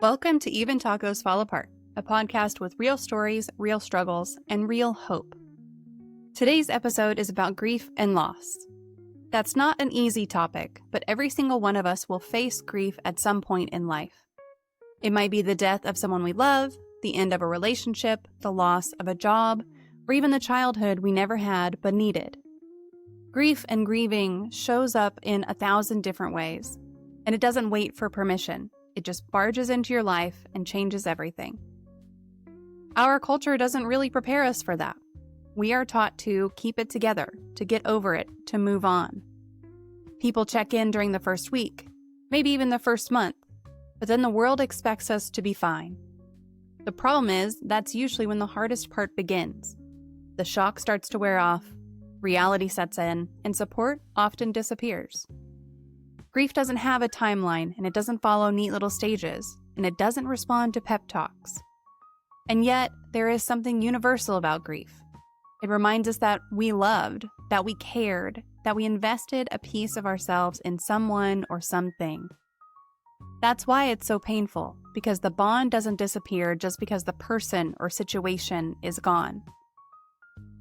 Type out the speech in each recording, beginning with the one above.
Welcome to Even Tacos Fall Apart, a podcast with real stories, real struggles, and real hope. Today's episode is about grief and loss. That's not an easy topic, but every single one of us will face grief at some point in life. It might be the death of someone we love, the end of a relationship, the loss of a job, or even the childhood we never had but needed. Grief and grieving shows up in 1,000 different ways, and it doesn't wait for permission. It just barges into your life and changes everything. Our culture doesn't really prepare us for that. We are taught to keep it together, to get over it, to move on. People check in during the first week, maybe even the first month, but then the world expects us to be fine. The problem is, that's usually when the hardest part begins. The shock starts to wear off, reality sets in, and support often disappears. Grief doesn't have a timeline, and it doesn't follow neat little stages, and it doesn't respond to pep talks. And yet, there is something universal about grief. It reminds us that we loved, that we cared, that we invested a piece of ourselves in someone or something. That's why it's so painful, because the bond doesn't disappear just because the person or situation is gone.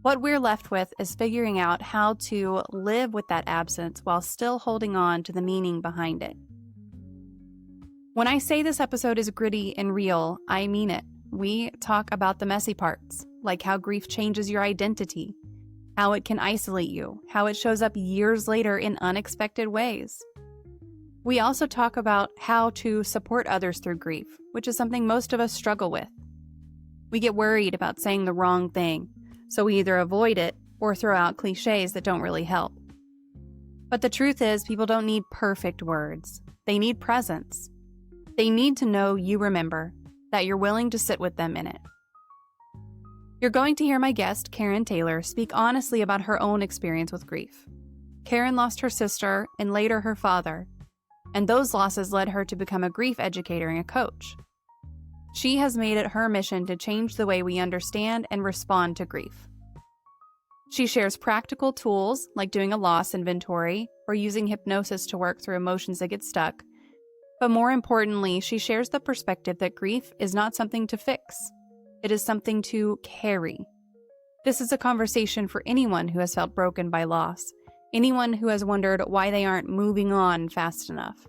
What we're left with is figuring out how to live with that absence while still holding on to the meaning behind it. When I say this episode is gritty and real, I mean it. We talk about the messy parts, like how grief changes your identity, how it can isolate you, how it shows up years later in unexpected ways. We also talk about how to support others through grief, which is something most of us struggle with. We get worried about saying the wrong thing, so we either avoid it or throw out cliches that don't really help. But the truth is, people don't need perfect words. They need presence. They need to know you remember, that you're willing to sit with them in it. You're going to hear my guest, Karen Taylor, speak honestly about her own experience with grief. Karen lost her sister and later her father, and those losses led her to become a grief educator and a coach. She has made it her mission to change the way we understand and respond to grief. She shares practical tools like doing a loss inventory or using hypnosis to work through emotions that get stuck. But more importantly, she shares the perspective that grief is not something to fix. It is something to carry. This is a conversation for anyone who has felt broken by loss, anyone who has wondered why they aren't moving on fast enough,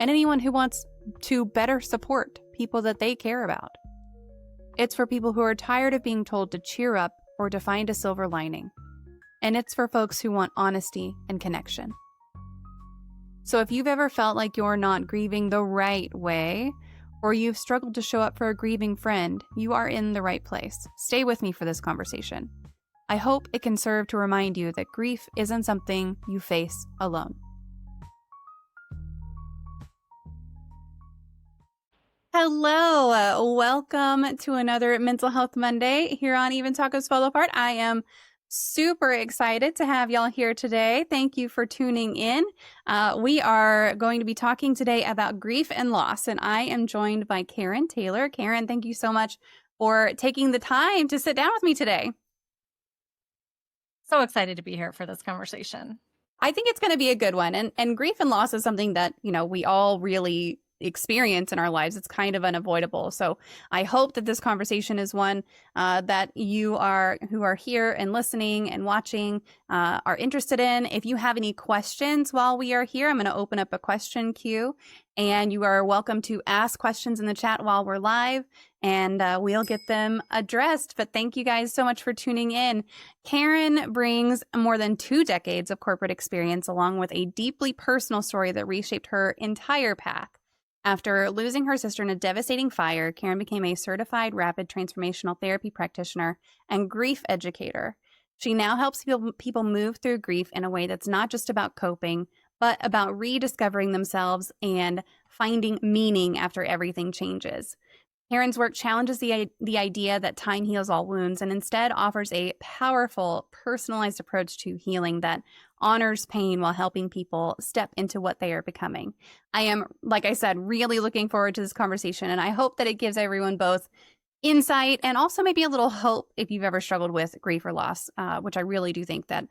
and anyone who wants to better support people that they care about. It's for people who are tired of being told to cheer up or to find a silver lining. And it's for folks who want honesty and connection. So if you've ever felt like you're not grieving the right way, or you've struggled to show up for a grieving friend, you are in the right place. Stay with me for this conversation. I hope it can serve to remind you that grief isn't something you face alone. Hello, welcome to another Mental Health Monday here on Even Tacos Fall Apart. I am super excited to have y'all here today. Thank you for tuning in. We are going to be talking today about grief and loss, and I am joined by Karen Taylor. Karen, thank you so much for taking the time to sit down with me today. So excited to be here for this conversation. I think it's going to be a good one. And grief and loss is something that, we all really experience in our lives. It's kind of unavoidable. So I hope that this conversation is one that who are here and listening and watching are interested in. If you have any questions while we are here, I'm going to open up a question queue, and you are welcome to ask questions in the chat while we're live, and we'll get them addressed. But thank you guys so much for tuning in. Karen brings more than 2 decades of corporate experience, along with a deeply personal story that reshaped her entire path. After losing her sister in a devastating fire, Karen became a certified rapid transformational therapy practitioner and grief educator. She now helps people move through grief in a way that's not just about coping, but about rediscovering themselves and finding meaning after everything changes. Karen's work challenges the idea that time heals all wounds and instead offers a powerful, personalized approach to healing that honors pain while helping people step into what they are becoming. I am, like I said, really looking forward to this conversation, and I hope that it gives everyone both insight and also maybe a little hope if you've ever struggled with grief or loss, which I really do think that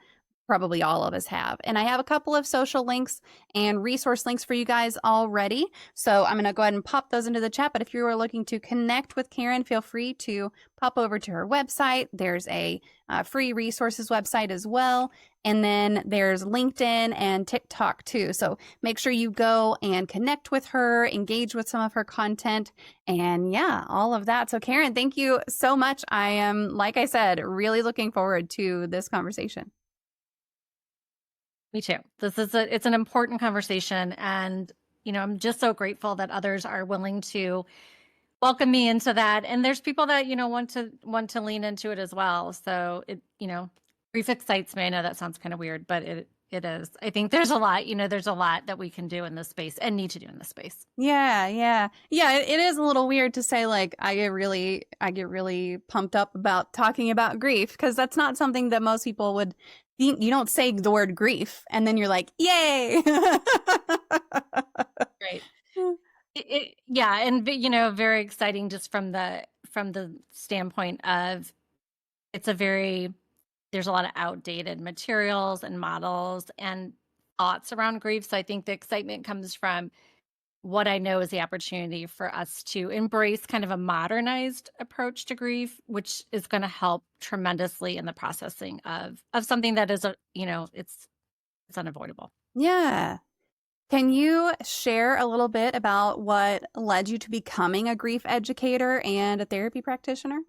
probably all of us have. And I have a couple of social links and resource links for you guys already. So I'm going to go ahead and pop those into the chat. But if you are looking to connect with Karen, feel free to pop over to her website. There's a free resources website as well. And then there's LinkedIn and TikTok too. So make sure you go and connect with her, engage with some of her content, and yeah, all of that. So Karen, thank you so much. I am, like I said, really looking forward to this conversation. Me too. It's an important conversation. And, I'm just so grateful that others are willing to welcome me into that. And there's people that, want to lean into it as well. So grief excites me. I know that sounds kind of weird, but it is. I think there's a lot that we can do in this space and need to do in this space. Yeah. It is a little weird to say, like, I get really pumped up about talking about grief, because that's not something that most people would. You don't say the word grief and then you're like, yay. Right. Yeah. And, very exciting just from the standpoint of there's a lot of outdated materials and models and thoughts around grief. So I think the excitement comes from what I know is the opportunity for us to embrace kind of a modernized approach to grief, which is going to help tremendously in the processing of something that is it's unavoidable. Yeah. Can you share a little bit about what led you to becoming a grief educator and a therapy practitioner?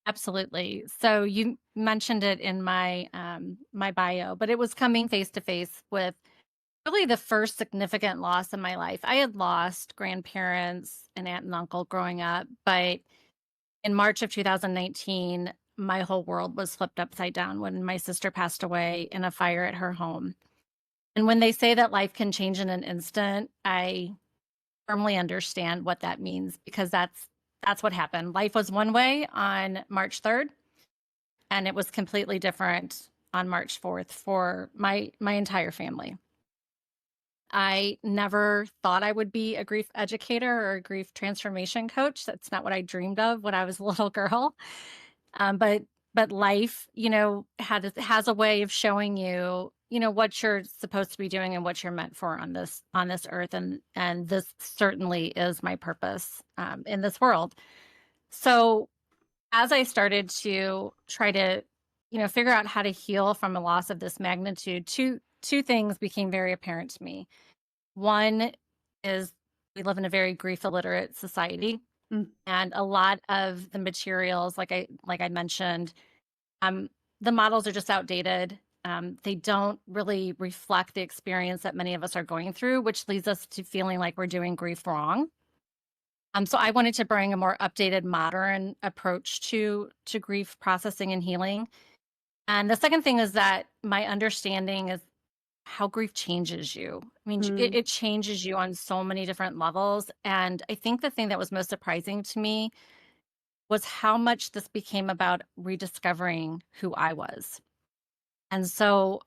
Absolutely. So you mentioned it in my my bio, but it was coming face to face with really the first significant loss in my life. I had lost grandparents, an aunt and uncle growing up, but in March of 2019, my whole world was flipped upside down when my sister passed away in a fire at her home. And when they say that life can change in an instant, I firmly understand what that means, because that's what happened. Life was one way on March 3rd, and it was completely different on March 4th for my entire family. I never thought I would be a grief educator or a grief transformation coach. That's not what I dreamed of when I was a little girl. But life, has a way of showing you, what you're supposed to be doing and what you're meant for on this earth. And this certainly is my purpose in this world. So as I started to try to, figure out how to heal from a loss of this magnitude, two things became very apparent to me. One is we live in a very grief illiterate society, and a lot of the materials, like I mentioned, the models are just outdated. They don't really reflect the experience that many of us are going through, which leads us to feeling like we're doing grief wrong. So I wanted to bring a more updated, modern approach to grief processing and healing. And the second thing is that my understanding is how grief changes you. I mean, it changes you on so many different levels. And I think the thing that was most surprising to me was how much this became about rediscovering who I was. And so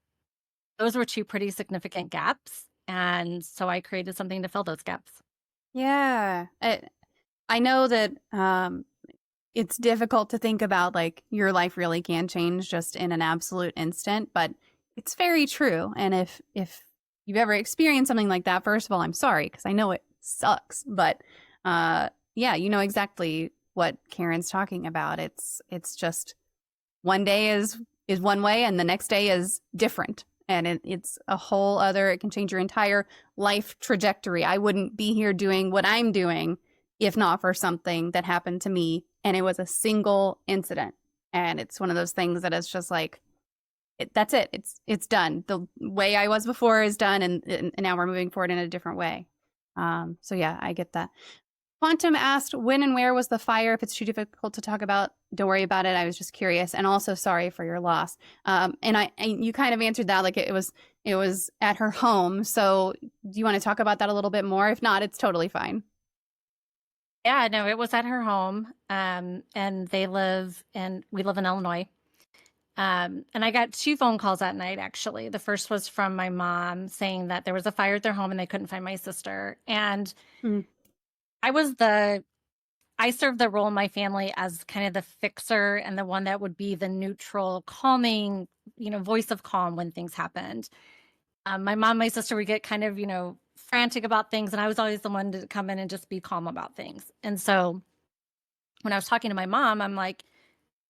those were two pretty significant gaps. And so I created something to fill those gaps. Yeah. I know that it's difficult to think about, like, your life really can change just in an absolute instant, but it's very true. And if you've ever experienced something like that, first of all, I'm sorry, because I know it sucks. But yeah, you know exactly what Karen's talking about. It's just one day is one way and the next day is different. And it's a whole other, it can change your entire life trajectory. I wouldn't be here doing what I'm doing if not for something that happened to me. And it was a single incident. And it's one of those things that is just like, that's it. It's done. The way I was before is done, and now we're moving forward in a different way. So yeah, I get that. Quantum asked, when and where was the fire? If it's too difficult to talk about, don't worry about it. I was just curious, and also sorry for your loss. And you kind of answered that, like it was at her home. So do you want to talk about that a little bit more? If not, it's totally fine. Yeah, no, it was at her home. And we live in Illinois. And I got two phone calls that night, actually. The first was from my mom saying that there was a fire at their home and they couldn't find my sister. And I I served the role in my family as kind of the fixer and the one that would be the neutral, calming, voice of calm when things happened. My mom, my sister would get kind of, frantic about things, and I was always the one to come in and just be calm about things. And so when I was talking to my mom, I'm like,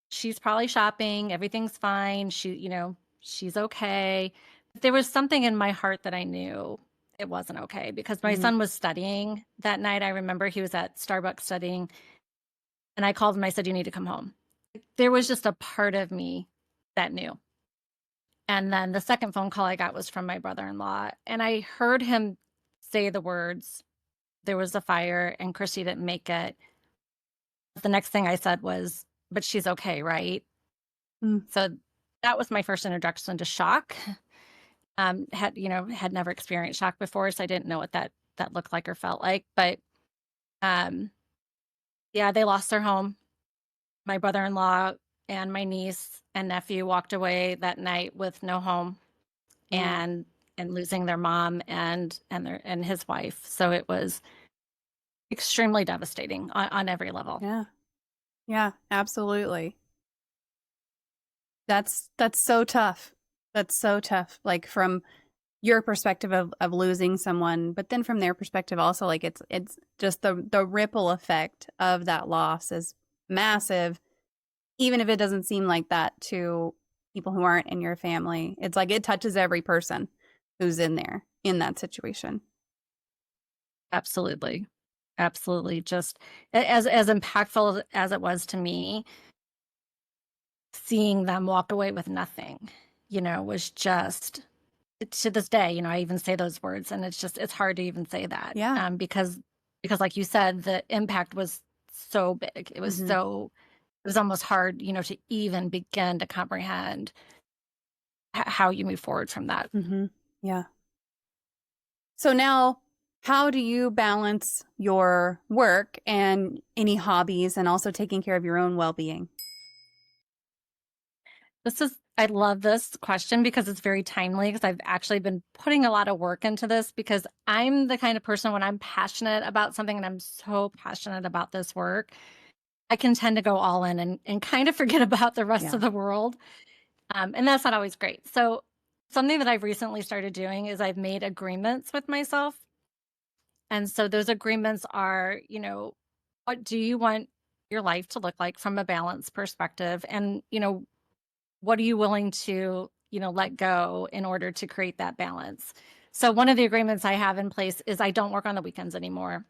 she's probably shopping, everything's fine. She's okay. But there was something in my heart that I knew it wasn't okay because my son was studying that night. I remember he was at Starbucks studying, and I called him. I said, "You need to come home." There was just a part of me that knew. And then the second phone call I got was from my brother-in-law, and I heard him say the words, "There was a fire and Christy didn't make it." The next thing I said was, "But she's okay, right?" So that was my first introduction to shock. Had never experienced shock before, so I didn't know what that looked like or felt like. But yeah, they lost their home. My brother-in-law and my niece and nephew walked away that night with no home and losing their mom and his wife. So it was extremely devastating on every level. Yeah. Yeah, absolutely. That's so tough. That's so tough. Like from your perspective of losing someone, but then from their perspective also, like it's just the ripple effect of that loss is massive, even if it doesn't seem like that to people who aren't in your family. It's like it touches every person who's in there in that situation. Absolutely. Absolutely. Just as impactful as it was to me, seeing them walk away with nothing, was just, to this day, I even say those words, and it's hard to even say that. Yeah. Because like you said, the impact was so big. It was it was almost hard, to even begin to comprehend how you move forward from that. Yeah. So now, how do you balance your work and any hobbies and also taking care of your own well-being? I love this question because it's very timely, because I've actually been putting a lot of work into this, because I'm the kind of person, when I'm passionate about something and I'm so passionate about this work, I can tend to go all in and kind of forget about the rest of the world. And that's not always great. So something that I've recently started doing is I've made agreements with myself. And so those agreements are, what do you want your life to look like from a balance perspective? And, what are you willing to, let go in order to create that balance? So one of the agreements I have in place is I don't work on the weekends anymore.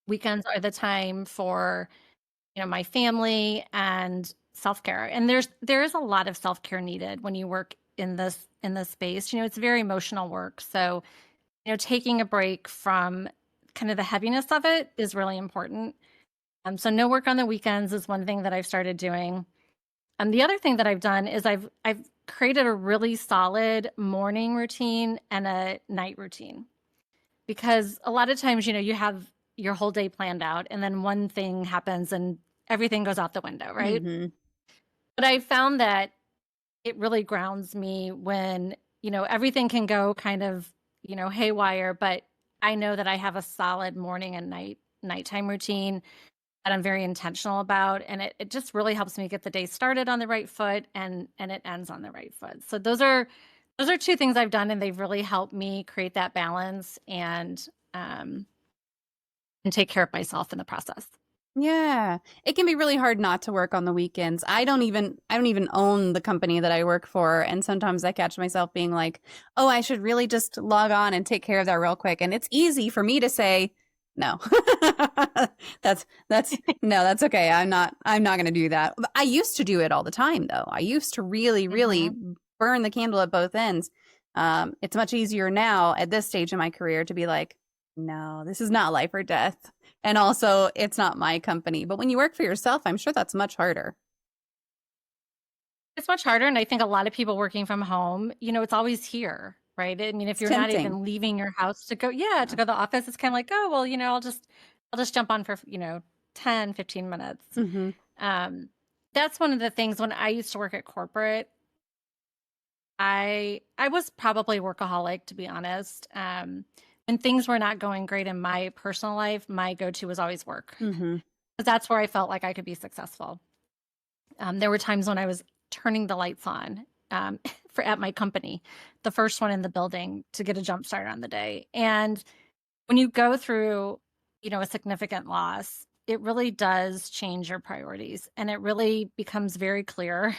Weekends are the time for, my family and self-care. And there is a lot of self-care needed when you work in this space. It's very emotional work. So, taking a break from kind of the heaviness of it is really important. So no work on the weekends is one thing that I've started doing. The other thing that I've done is I've created a really solid morning routine and a night routine, because a lot of times, you have your whole day planned out, and then one thing happens and everything goes out the window, right? But I found that it really grounds me when, everything can go kind of, haywire, but I know that I have a solid morning and nighttime routine that I'm very intentional about. And it just really helps me get the day started on the right foot, and it ends on the right foot. So those are two things I've done, and they've really helped me create that balance and take care of myself in the process. Yeah. It can be really hard not to work on the weekends. I don't even own the company that I work for, and sometimes I catch myself being like, "Oh, I should really just log on and take care of that real quick." And it's easy for me to say, "No." that's no, that's okay. I'm not going to do that. I used to do it all the time though. I used to really burn the candle at both ends. It's much easier now at this stage in my career to be like, "No, this is not life or death." And also, it's not my company. But when you work for yourself, I'm sure that's much harder. It's much harder. And I think a lot of people working from home, it's always here, right? I mean, if you're not even leaving your house to go to the office, it's kind of like, oh, well, I'll just jump on for, 10, 15 minutes. That's one of the things. When I used to work at corporate, I was probably workaholic, to be honest. When things were not going great in my personal life, my go-to was always work. that's where I felt like I could be successful. There were times when I was turning the lights on at my company, the first one in the building, to get a jump start on the day. And when you go through, a significant loss, it really does change your priorities, and it really becomes very clear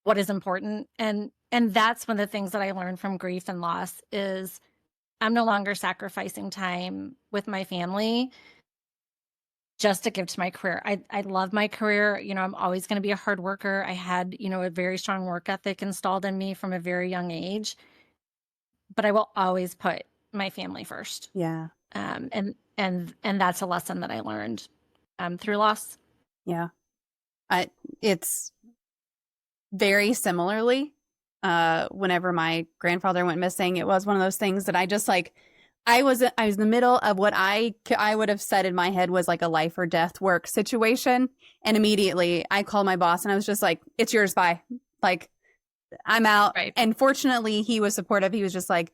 what is important. And that's one of the things that I learned from grief and loss is I'm no longer sacrificing time with my family just to give to my career. I love my career. I'm always going to be a hard worker. I had, a very strong work ethic installed in me from a very young age, but I will always put my family first. Yeah. And that's a lesson that I learned through loss. Yeah. It's very similarly. Whenever my grandfather went missing, it was one of those things that I just like, I was in the middle of what I would have said in my head was like a life or death work situation. And immediately I called my boss and I was just like, it's yours, bye. Like, I'm out. Right. And fortunately, he was supportive. He was just like,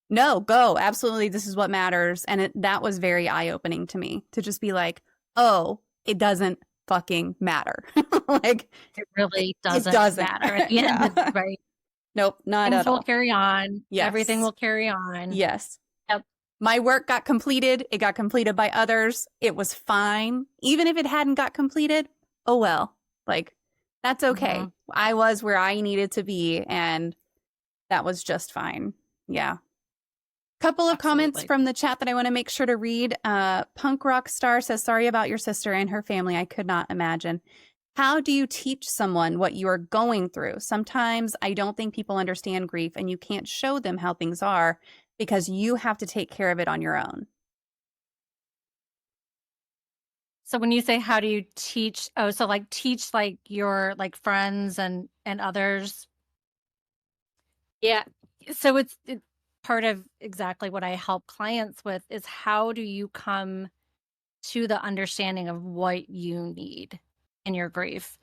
no, go. Absolutely. This is what matters. And that was very eye-opening to me to just be like, oh, it doesn't fucking matter. Like, it really doesn't, matter at the Yeah. end. Right. Nope, not Things at all. will carry on. Yes. Everything will carry on. Yes. Yep. My work got completed. It got completed by others. It was fine. Even if it hadn't got completed, oh well. Like, that's okay. Mm-hmm. I was where I needed to be, and that was just fine. Yeah. Couple of comments from the chat that I want to make sure to read. Punk Rock Star says, sorry about your sister and her family. I could not imagine. How do you teach someone what you are going through? Sometimes I don't think people understand grief, and you can't show them how things are because you have to take care of it on your own. So when you say how do you teach, so like teach like your like friends and others. Yeah. So it's part of exactly what I help clients with is how do you come to the understanding of what you need in your grief.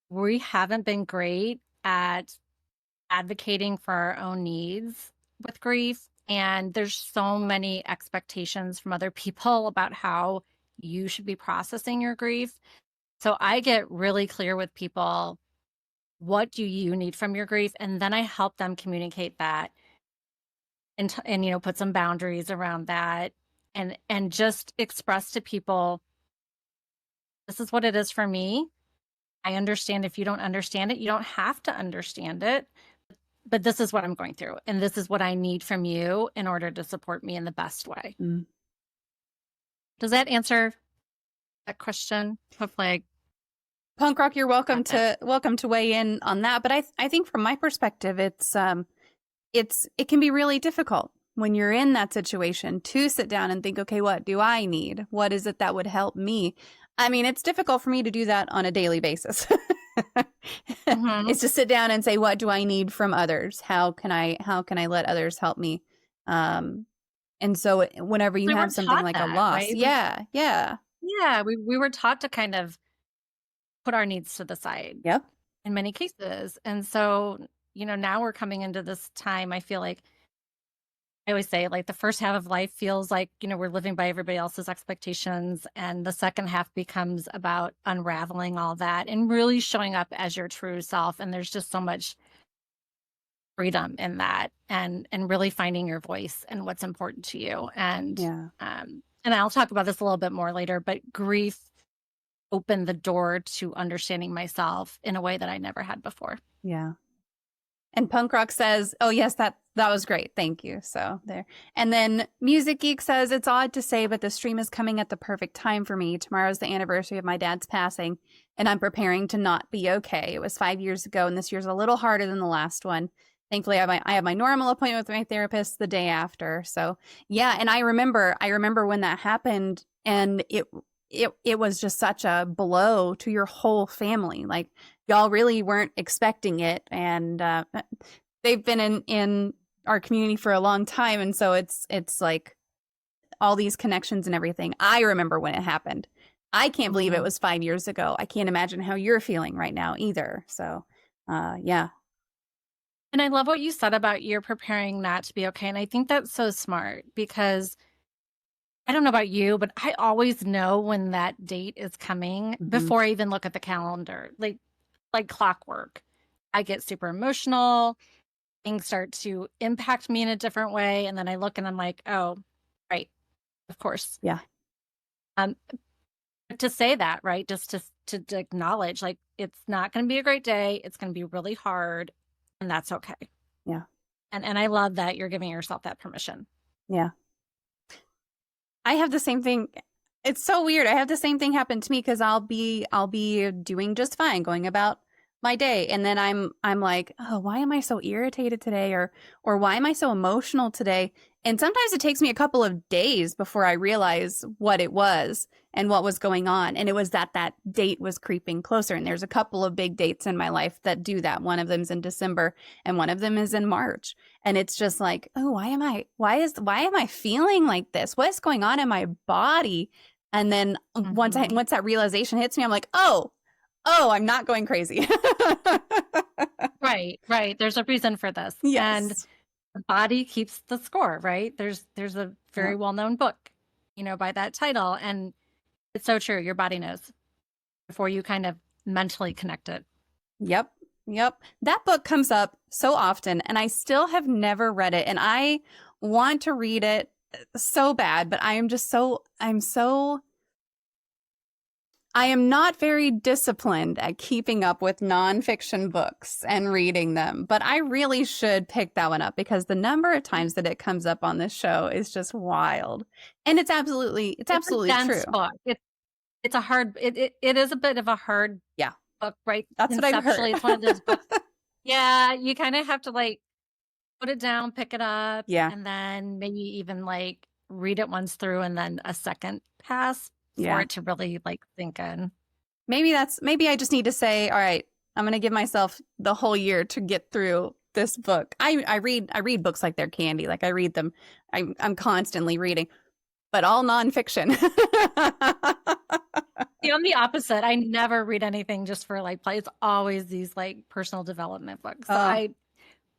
We haven't been great at advocating for our own needs with grief. And there's so many expectations from other people about how you should be processing your grief. So I get really clear with people, what do you need from your grief? And then I help them communicate that and put some boundaries around that and just express to people, this is what it is for me. I understand if you don't understand it, you don't have to understand it, but this is what I'm going through. And this is what I need from you in order to support me in the best way. Does that answer that question? Hopefully. Punk Rock, you're welcome to weigh in on that. But I think from my perspective, it can be really difficult when you're in that situation to sit down and think, okay, what do I need? What is it that would help me? I mean, it's difficult for me to do that on a daily basis. It's to sit down and say, what do I need from others? How can I let others help me? And so whenever you have something like a loss, right? Yeah. We were taught to kind of put our needs to the side. Yep. In many cases. And so, now we're coming into this time, I feel like, I always say, like, the first half of life feels like, we're living by everybody else's expectations. And the second half becomes about unraveling all that and really showing up as your true self. And there's just so much freedom in that and really finding your voice and what's important to you. And, and I'll talk about this a little bit more later, but grief opened the door to understanding myself in a way that I never had before. Yeah. And Punk Rock says, oh, yes, that was great. Thank you. So there. And then Music Geek says, it's odd to say, but the stream is coming at the perfect time for me. Tomorrow's the anniversary of my dad's passing, and I'm preparing to not be okay. It was 5 years ago, and this year's a little harder than the last one. Thankfully, I have my normal appointment with my therapist the day after. So, yeah. And I remember when that happened, and it was just such a blow to your whole family. Like, y'all really weren't expecting it. And they've been in our community for a long time. And so it's like all these connections and everything. I remember when it happened. I can't believe it was 5 years ago. I can't imagine how you're feeling right now either. So, yeah. And I love what you said about you're preparing not to be okay. And I think that's so smart because I don't know about you, but I always know when that date is coming before I even look at the calendar, like clockwork. I get super emotional. Things start to impact me in a different way. And then I look and I'm like, oh, right, of course. Yeah. Um, to say that, right, just to acknowledge, like, it's not going to be a great day. It's going to be really hard, and that's okay. Yeah. And I love that you're giving yourself that permission. Yeah. I have the same thing. It's so weird. I have the same thing happen to me because I'll be doing just fine, going about my day, and then I'm like, oh, why am I so irritated today, or why am I so emotional today? And sometimes it takes me a couple of days before I realize what it was and what was going on. And it was that date was creeping closer. And there's a couple of big dates in my life that do that. One of them's in December and one of them is in March. And it's just like, oh, why am I feeling like this? What's going on in my body? And then once that realization hits me, I'm like, oh, I'm not going crazy. Right. There's a reason for this. Yes. And the body keeps the score, right? There's a very well-known book, by that title. And it's so true. Your body knows before you kind of mentally connect it. Yep. That book comes up so often, and I still have never read it. And I want to read it so bad, but I am not very disciplined at keeping up with nonfiction books and reading them, but I really should pick that one up because the number of times that it comes up on this show is just wild. And it's absolutely a dense true. Book. It's a hard, it is a bit of a hard book, right? That's what I've heard. It's one of those books. Yeah, you kind of have to put it down, pick it up, and then maybe even read it once through and then a second pass for it to really sink in. Maybe I just need to say, all right, I'm going to give myself the whole year to get through this book. I read books like they're candy. Like I read them. I'm constantly reading, but all nonfiction. See, I'm the opposite. I never read anything just for play. It's always these personal development books. So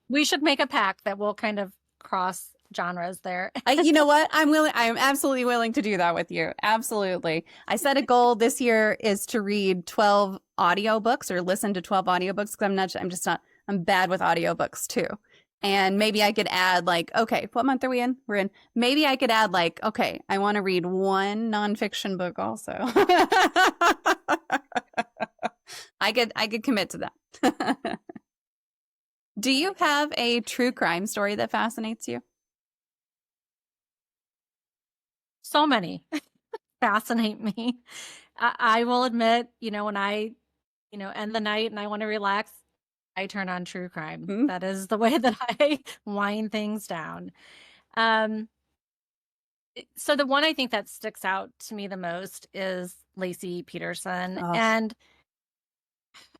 we should make a pact that we'll kind of cross genres there. You know what? I am absolutely willing to do that with you. Absolutely. I set a goal this year is to read 12 audiobooks or listen to 12 audiobooks because I'm bad with audiobooks too. And maybe I could add okay, what month are we in? We're in. Maybe I could add okay, I want to read one nonfiction book also. I could commit to that. Do you have a true crime story that fascinates you? So many fascinate me. I will admit, when I, end the night and I want to relax, I turn on true crime. Mm-hmm. That is the way that I wind things down. So the one I think that sticks out to me the most is Lacey Peterson. Oh. And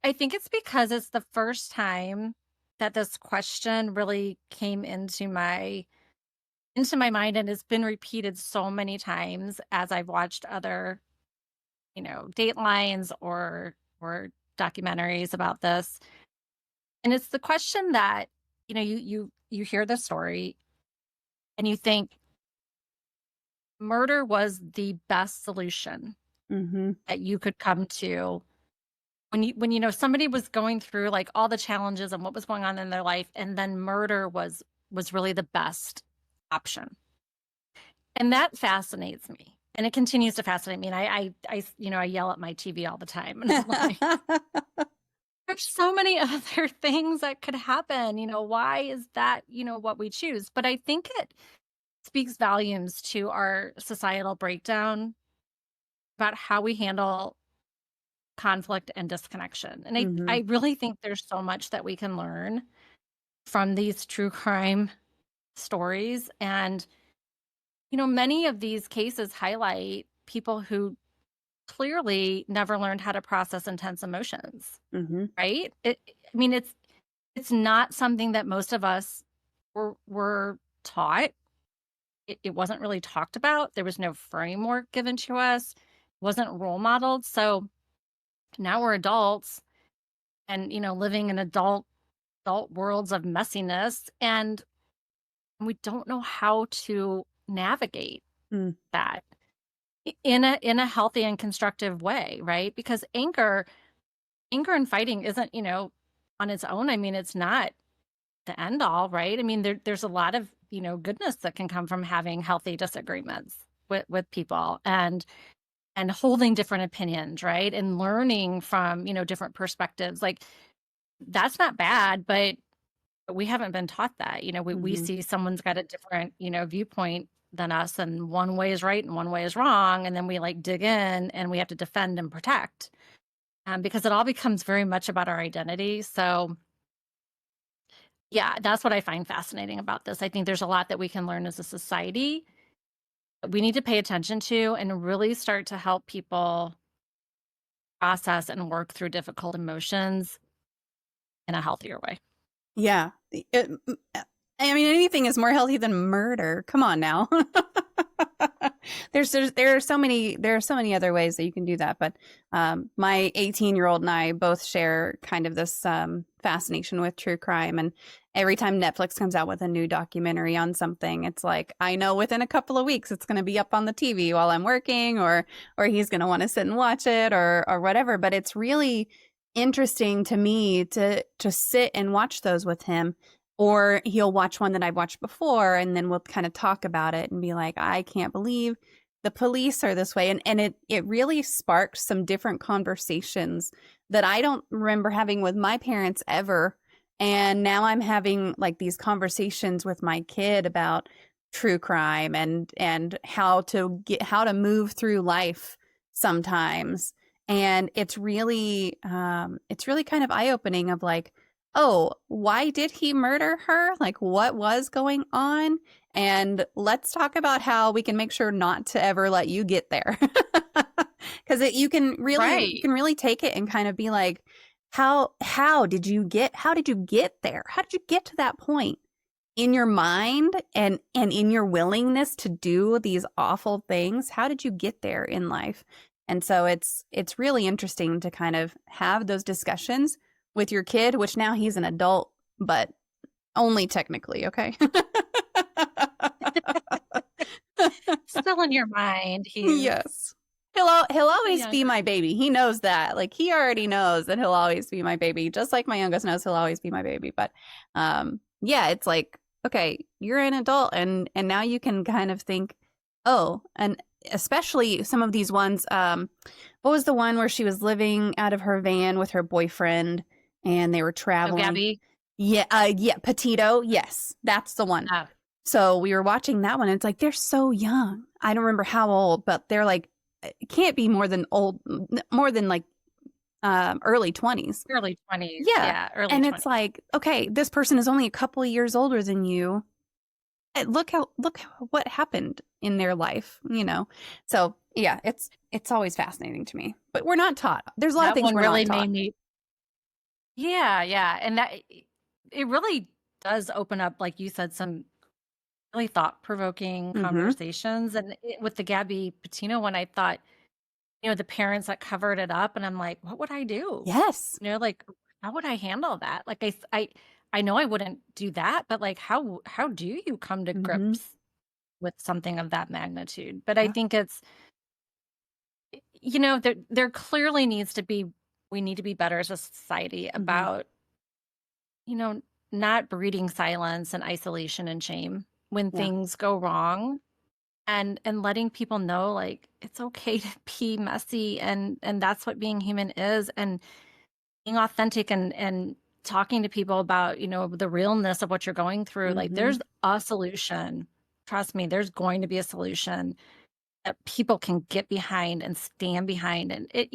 I think it's because it's the first time that this question really came into my mind, and it's been repeated so many times as I've watched other, Datelines or documentaries about this. And it's the question that, you hear the story and you think murder was the best solution that you could come to when somebody was going through all the challenges and what was going on in their life, and then murder was really the best option. And that fascinates me, and it continues to fascinate me. And I yell at my TV all the time, and I'm like, there's so many other things that could happen. Why is that, what we choose? But I think it speaks volumes to our societal breakdown about how we handle conflict and disconnection. And I really think there's so much that we can learn from these true crime stories. And, many of these cases highlight people who clearly never learned how to process intense emotions, right? It's not something that most of us were taught. It wasn't really talked about. There was no framework given to us. It wasn't role modeled. So now we're adults and, living in adult worlds of messiness, and we don't know how to navigate that in a healthy and constructive way, right? Because anger and fighting isn't, on its own. I mean, it's not the end all, right? I mean, there's a lot of, goodness that can come from having healthy disagreements with people and holding different opinions, right? And learning from, different perspectives. Like that's not bad, but we haven't been taught that. We see someone's got a different, viewpoint than us, and one way is right and one way is wrong. And then we like dig in and we have to defend and protect because it all becomes very much about our identity. So yeah, that's what I find fascinating about this. I think there's a lot that we can learn as a society that we need to pay attention to and really start to help people process and work through difficult emotions in a healthier way. Yeah. I mean, anything is more healthy than murder. Come on now. There are so many other ways that you can do that. But my 18-year-old and I both share kind of this fascination with true crime. And every time Netflix comes out with a new documentary on something, it's like, I know within a couple of weeks it's going to be up on the TV while I'm working, or he's going to want to sit and watch it or whatever. But it's really interesting to me to sit and watch those with him. Or he'll watch one that I've watched before, and then we'll kind of talk about it and be like, I can't believe the police are this way. And it really sparked some different conversations that I don't remember having with my parents ever. And now I'm having like these conversations with my kid about true crime and how to move through life sometimes. And it's really kind of eye-opening of like, oh, why did he murder her? Like, what was going on? And let's talk about how we can make sure not to ever let you get there. Because you can really take it and kind of be like, how did you get there? How did you get to that point in your mind and in your willingness to do these awful things? How did you get there in life? And so it's really interesting to kind of have those discussions with your kid, which now he's an adult, but only technically, okay? Still in your mind. Yes. He'll always be my baby. He knows that. Like, he already knows that he'll always be my baby, just like my youngest knows he'll always be my baby. But yeah, it's like, okay, you're an adult, and now you can kind of think, oh, and especially some of these ones. What was the one where she was living out of her van with her boyfriend? And they were traveling. Oh, Gabby? Yeah, Petito. Yes, that's the one. Oh. So we were watching that one, and it's like, they're so young. I don't remember how old, but they're like, it can't be more than like early 20s. Early 20s. Yeah, early and 20s. it's like, okay, this person is only a couple of years older than you. Look what happened in their life, So yeah, it's always fascinating to me. But we're not taught. There's a lot of things we're really not taught. made me. Yeah. And that it really does open up, like you said, some really thought-provoking conversations. And with the Gabby Petito one, I thought, the parents that covered it up, and I'm like, what would I do? Yes. Like, how would I handle that? Like, I know I wouldn't do that, but like, how do you come to grips with something of that magnitude? But I think it's, there clearly needs to be, we need to be better as a society about, not breeding silence and isolation and shame when things go wrong, and letting people know, like, it's okay to be messy, and that's what being human is, and being authentic and talking to people about, the realness of what you're going through. Like, there's a solution. Trust me, there's going to be a solution that people can get behind and stand behind. And it,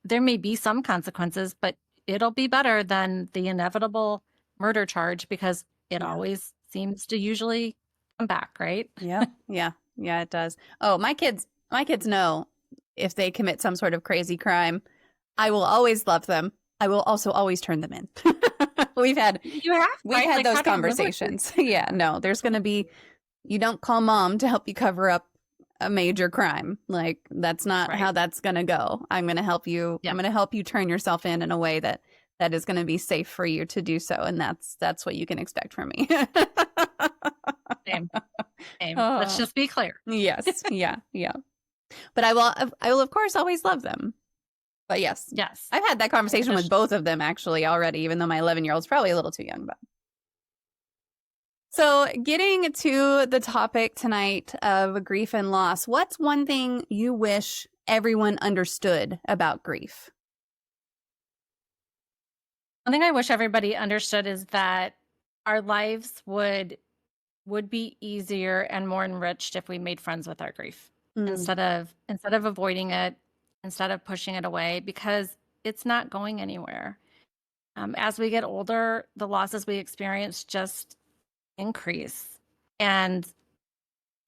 there may be some consequences, but it'll be better than the inevitable murder charge, because it always seems to usually come back, right? Yeah, it does. Oh, my kids know if they commit some sort of crazy crime, I will always love them. I will also always turn them in. We've had those conversations. Yeah, no, there's going to be, you don't call mom to help you cover up a major crime. Like, that's not how that's going to go. I'm going to help you. I'm going to help you turn yourself in a way that is going to be safe for you to do so. And that's what you can expect from me. Same, same. Let's Oh, just be clear. yes. Yeah. Yeah. But I will of course always love them. But yes, Yes. I've had that Yeah, conversation with both of them actually already, even though my 11-year-old's probably a little too young. But so, getting to the topic tonight of grief and loss, what's one thing you wish everyone understood about grief? one thing I wish everybody understood is that our lives would be easier and more enriched if we made friends with our grief Mm, instead of avoiding it, instead of pushing it away, because it's not going anywhere. As we get older, the losses we experience just increase. And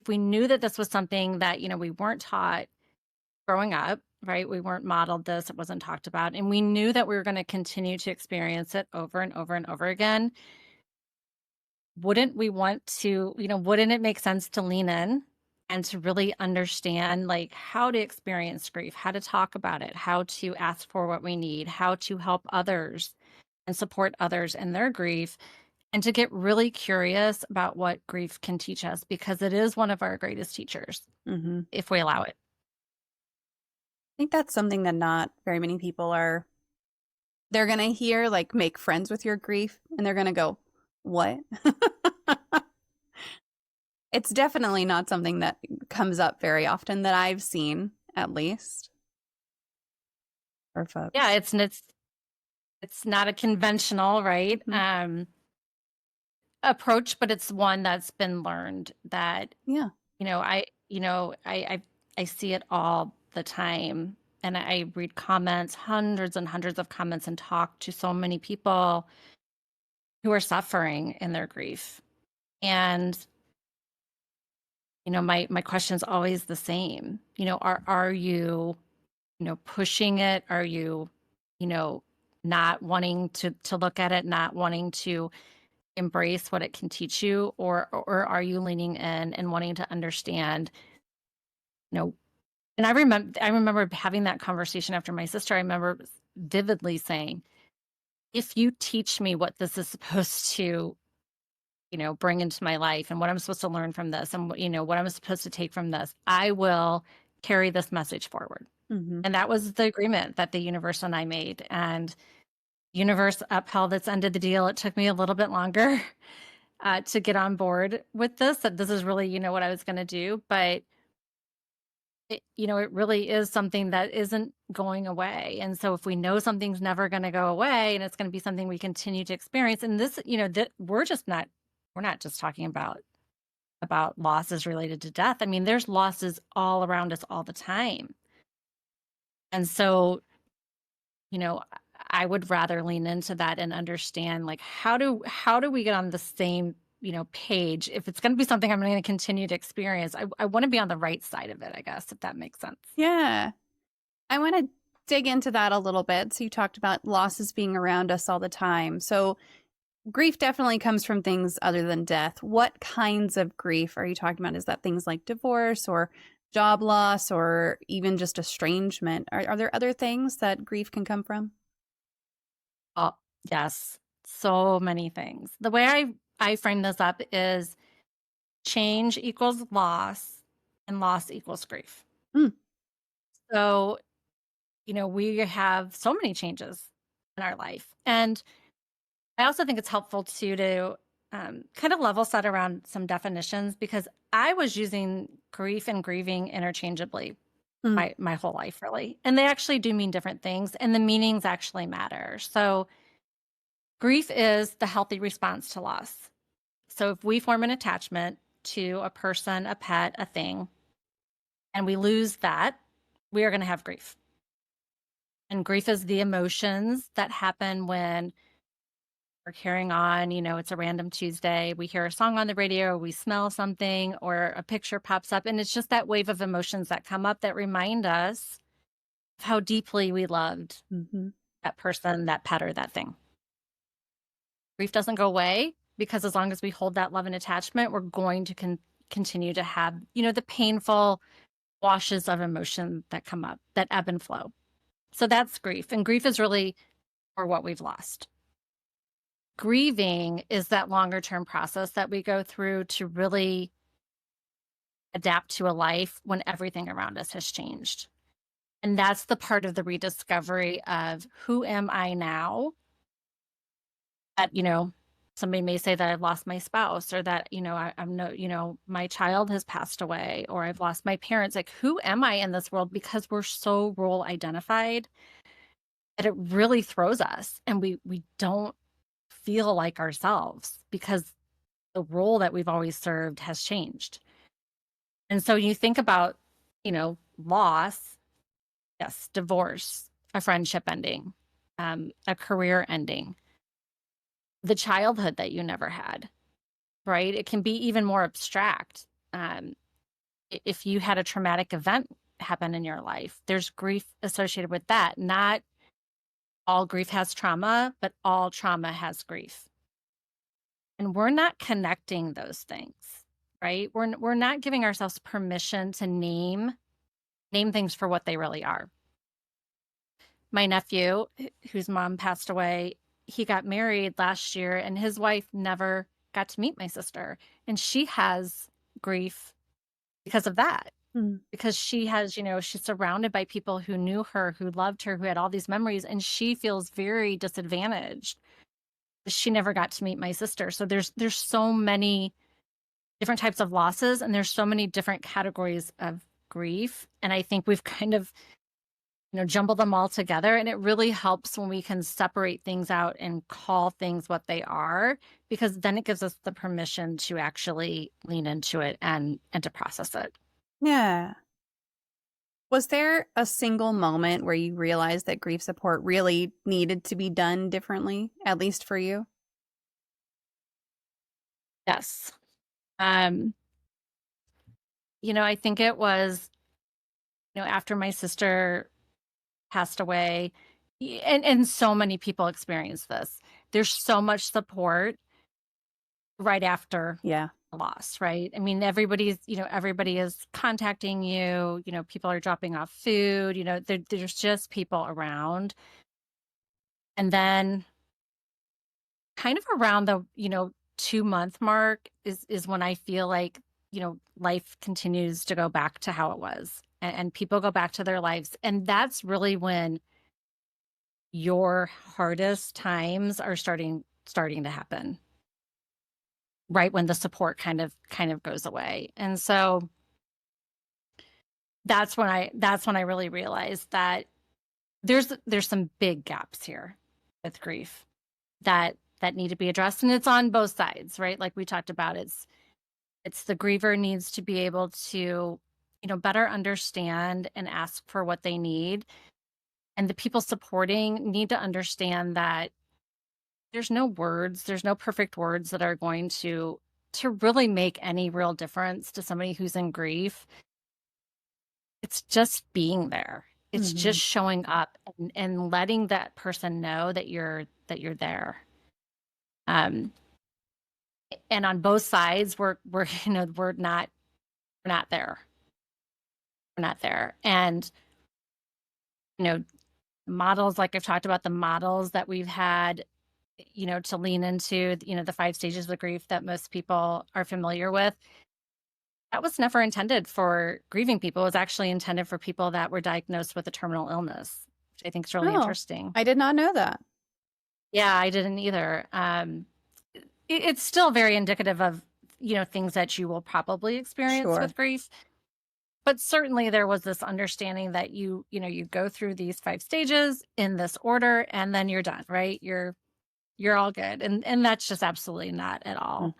if we knew that this was something that, we weren't taught growing up, right? We weren't modeled this, it wasn't talked about. And we knew that we were going to continue to experience it over and over and over again. Wouldn't we want to, wouldn't it make sense to lean in and to really understand like how to experience grief, how to talk about it, how to ask for what we need, how to help others and support others in their grief, and to get really curious about what grief can teach us, because it is one of our greatest teachers hmm if we allow it. I think that's something that not very many people are. They're going to hear, like, make friends with your grief, and they're going to go, what? It's definitely not something that comes up very often that I've seen, at least, for Yeah, folks. it's not a conventional, right? Mhm. Approach, but it's one that's been learned that, Yeah. I see it all the time. And I read comments, hundreds and hundreds of comments, and talk to so many people who are suffering in their grief. And, my question is always the same. Are you, pushing it? Are you, you know, not wanting to look at it, not wanting to embrace what it can teach you, or are you leaning in and wanting to understand, you know, and I remember having that conversation after my sister. I remember vividly saying, if you teach me what this is supposed to, bring into my life, and what I'm supposed to learn from this, and what I'm supposed to take from this, I will carry this message forward. hmm And that was the agreement that the universe and I made. And universe upheld its end of the deal. It took me a little bit longer to get on board with this, that this is really, what I was going to do. But it really is something that isn't going away. And so if we know something's never going to go away, and it's going to be something we continue to experience, and this, that we're not just talking about losses related to death. I mean, there's losses all around us all the time. And so, you know, I would rather lean into that and understand, like, how do we get on the same, page? If it's going to be something I'm going to continue to experience, I want to be on the right side of it, I guess, if that makes sense. Yeah. I want to dig into that a little bit. So, you talked about losses being around us all the time. So, grief definitely comes from things other than death. What kinds of grief are you talking about? Is that things like divorce or job loss or even just estrangement? Are there other things that grief can come from? Oh, yes. So many things. The way I frame this up is change equals loss, and loss equals grief. Mm, So, we have so many changes in our life. And I also think it's helpful to kind of level set around some definitions, because I was using grief and grieving interchangeably mm, my whole life, really. And they actually do mean different things, and the meanings actually matter. So, grief is the healthy response to loss. So, if we form an attachment to a person, a pet, a thing, and we lose that, we are going to have grief. And grief is the emotions that happen when we're carrying on. It's a random Tuesday. We hear a song on the radio, or we smell something, or a picture pops up. And it's just that wave of emotions that come up that remind us of how deeply we loved hmm that person, that pet, or that thing. Grief doesn't go away, because as long as we hold that love and attachment, we're going to continue to have, the painful washes of emotion that come up, that ebb and flow. So that's grief. And grief is really for what we've lost. grieving is that longer term process that we go through to really adapt to a life when everything around us has changed. And that's the part of the rediscovery of who am I now? That, somebody may say that I've lost my spouse, or that, I'm no, my child has passed away, or I've lost my parents. Like, who am I in this world? Because we're so role identified that it really throws us, and we don't feel like ourselves because the role that we've always served has changed. And so you think about, loss, yes, divorce, a friendship ending, a career ending, the childhood that you never had, right? It can be even more abstract. If you had a traumatic event happen in your life, there's grief associated with that. Not all grief has trauma, but all trauma has grief. And we're not connecting those things, right? We're not giving ourselves permission to name things for what they really are. My nephew, whose mom passed away, he got married last year, and his wife never got to meet my sister. And she has grief because of that. Because she has, she's surrounded by people who knew her, who loved her, who had all these memories, and she feels very disadvantaged. She never got to meet my sister. So there's so many different types of losses, and there's so many different categories of grief. And I think we've kind of, jumble them all together. And it really helps when we can separate things out and call things what they are, because then it gives us the permission to actually lean into it and to process it. Yeah. Was there a single moment where you realized that grief support really needed to be done differently, at least for you? Yes. I think it was, after my sister passed away, and so many people experience this. There's so much support right after Yeah. loss, right? I mean, everybody is contacting you, people are dropping off food, there's just people around. And then kind of around the, 2-month mark is when I feel like, life continues to go back to how it was, and people go back to their lives. And that's really when your hardest times are starting to happen, right when the support kind of goes away. And so that's when I really realized that there's some big gaps here with grief that need to be addressed, and it's on both sides, right? Like we talked about, it's the griever needs to be able to, better understand and ask for what they need, and the people supporting need to understand that there's no perfect words that are going to really make any real difference to somebody who's in grief. It's just being there. It's just showing up and letting that person know that you're there. And on both sides, we're we're not there. We're not there. And models, like I've talked about, the models that we've had, to lean into, the 5 stages of grief that most people are familiar with. That was never intended for grieving people. It was actually intended for people that were diagnosed with a terminal illness, which I think is really interesting. I did not know that. Yeah, I didn't either. It's still very indicative of, things that you will probably experience with grief. But certainly there was this understanding that you go through these 5 stages in this order, and then you're done, right? You're all good. And that's just absolutely not at all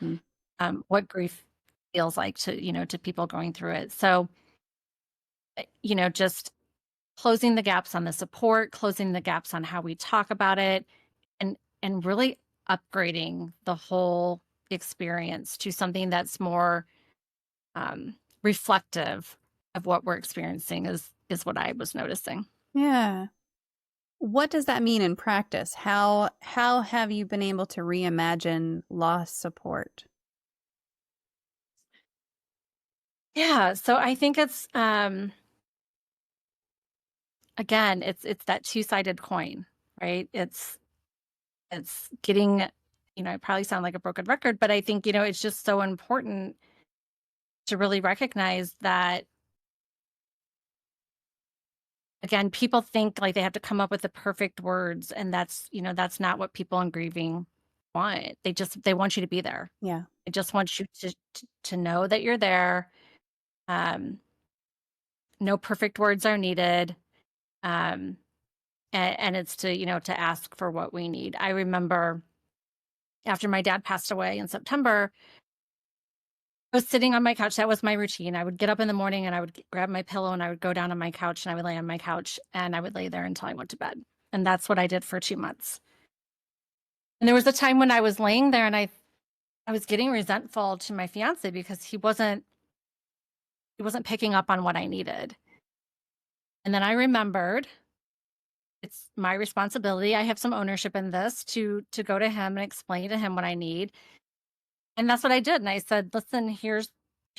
what grief feels like to people going through it. So, just closing the gaps on the support, closing the gaps on how we talk about it, and really upgrading the whole experience to something that's more reflective of what we're experiencing is what I was noticing. Yeah. What does that mean in practice? How have you been able to reimagine loss support? Yeah, so I think it's again, it's that two-sided coin, right? It's getting I probably sound like a broken record, but I think, it's just so important to really recognize that, again, people think like they have to come up with the perfect words, and that's not what people in grieving want. They want you to be there. Yeah. They just want you to know that you're there. Um, no perfect words are needed. Um, and it's to ask for what we need. I remember after my dad passed away in September, I was sitting on my couch. That was my routine. I would get up in the morning and I would grab my pillow and I would go down on my couch and I would lay on my couch and I would lay there until I went to bed. And that's what I did for 2 months. And there was a time when I was laying there and I was getting resentful to my fiance because he wasn't picking up on what I needed. And then I remembered it's my responsibility. I have some ownership in this to go to him and explain to him what I need. And that's what I did. And I said, listen, here's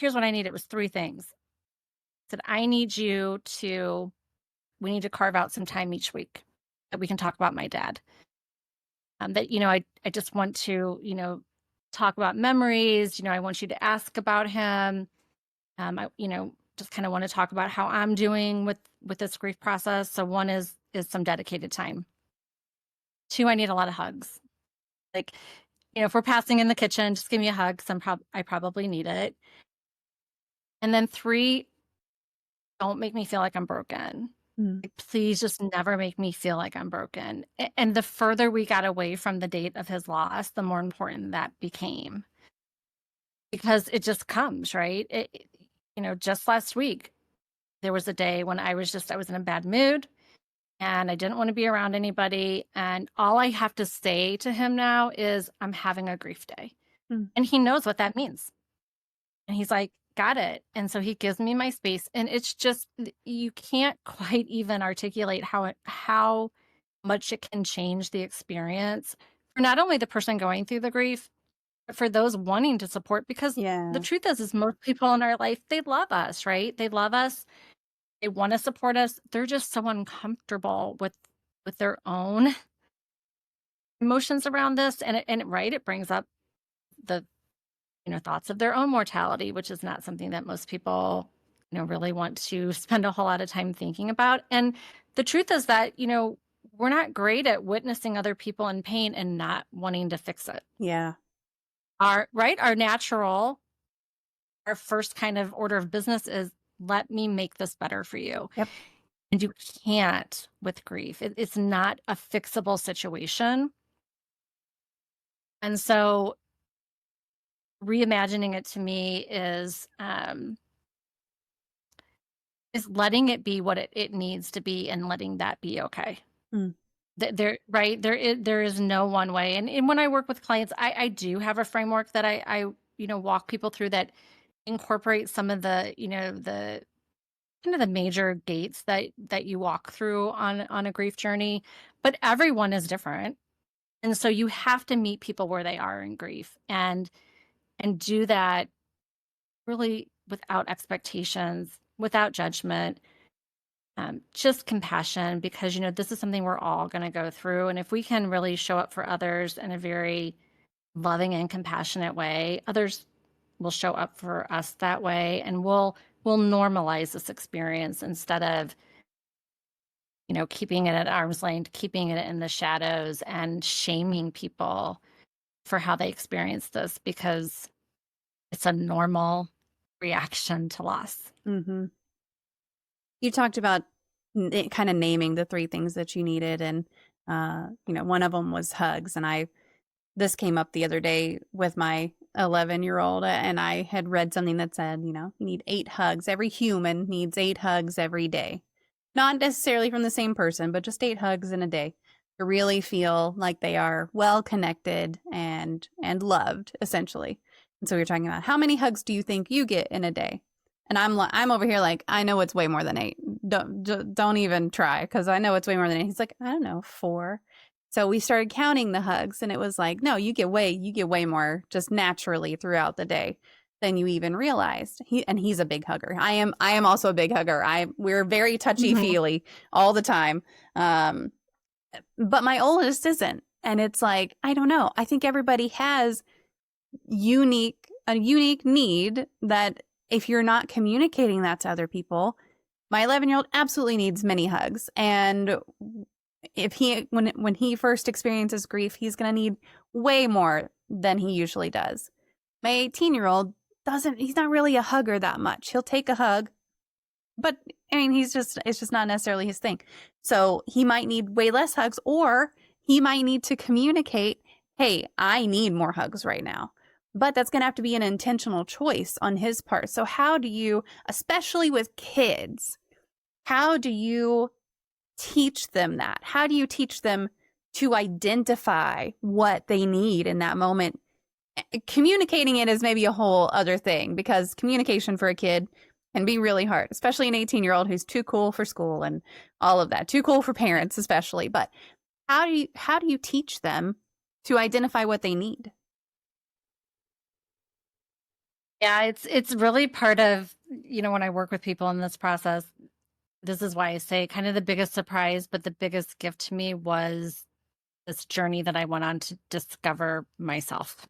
what I need. It was 3 things. I said, we need to carve out some time each week that we can talk about my dad. I just want to, talk about memories. I want you to ask about him. I just kind of want to talk about how I'm doing with this grief process. So 1 is some dedicated time. 2, I need a lot of hugs. Like, if we're passing in the kitchen, just give me a hug. I probably need it. And then 3, don't make me feel like I'm broken. Like, please just never make me feel like I'm broken. And the further we got away from the date of his loss, the more important that became. Because it just comes, right? Just last week, there was a day when I was in a bad mood and I didn't want to be around anybody. And all I have to say to him now is, I'm having a grief day. And he knows what that means. And he's like, got it. And so he gives me my space. And it's just, you can't quite even articulate how much it can change the experience for not only the person going through the grief, but for those wanting to support. Because the truth is most people in our life, they love us, right? They love us. They want to support us. They're just so uncomfortable with their own emotions around this. And it brings up the thoughts of their own mortality, which is not something that most people, really want to spend a whole lot of time thinking about. And the truth is that, we're not great at witnessing other people in pain and not wanting to fix it. Yeah. Our first kind of order of business is, let me make this better for you. Yep. And you can't with grief. It's not a fixable situation. And so reimagining it to me is letting it be what it needs to be and letting that be okay. There is no one way. And when I work with clients, I do have a framework that I walk people through that incorporate some of the, the kind of the major gates that you walk through on a grief journey, but everyone is different. And so you have to meet people where they are in grief and do that really without expectations, without judgment, just compassion, because, this is something we're all going to go through. And if we can really show up for others in a very loving and compassionate way, others will show up for us that way. And we'll normalize this experience instead of, keeping it at arm's length, keeping it in the shadows and shaming people for how they experience this, because it's a normal reaction to loss. You talked about kind of naming the 3 things that you needed. And, one of them was hugs. And this came up the other day with my 11-year-old, and I had read something that said, you need 8 hugs. Every human needs 8 hugs every day. Not necessarily from the same person, but just 8 hugs in a day to really feel like they are well connected and loved, essentially. And so we were talking about, how many hugs do you think you get in a day? And I'm over here like, I know it's way more than 8. Don't even try, because I know it's way more than 8. He's like, I don't know, 4. So we started counting the hugs, and it was like, no, you get way more just naturally throughout the day than you even realized. He's a big hugger. I am also a big hugger. We're very touchy feely all the time. But my oldest isn't. And it's like, I don't know. I think everybody has a unique need that if you're not communicating that to other people, my 11-year-old absolutely needs many hugs. And if when he first experiences grief, he's going to need way more than he usually does. My 18-year-old he's not really a hugger that much. He'll take a hug, but I mean, it's just not necessarily his thing. So he might need way less hugs, or he might need to communicate, hey, I need more hugs right now. But that's going to have to be an intentional choice on his part. So how do you, especially with kids, how do you teach them that? How do you teach them to identify what they need in that moment? Communicating it is maybe a whole other thing, because communication for a kid can be really hard, especially an 18-year-old who's too cool for school and all of that, too cool for parents especially. But how do you teach them to identify what they need? Yeah, it's really part of, when I work with people in this process, this is why I say kind of the biggest surprise, but the biggest gift to me was this journey that I went on to discover myself.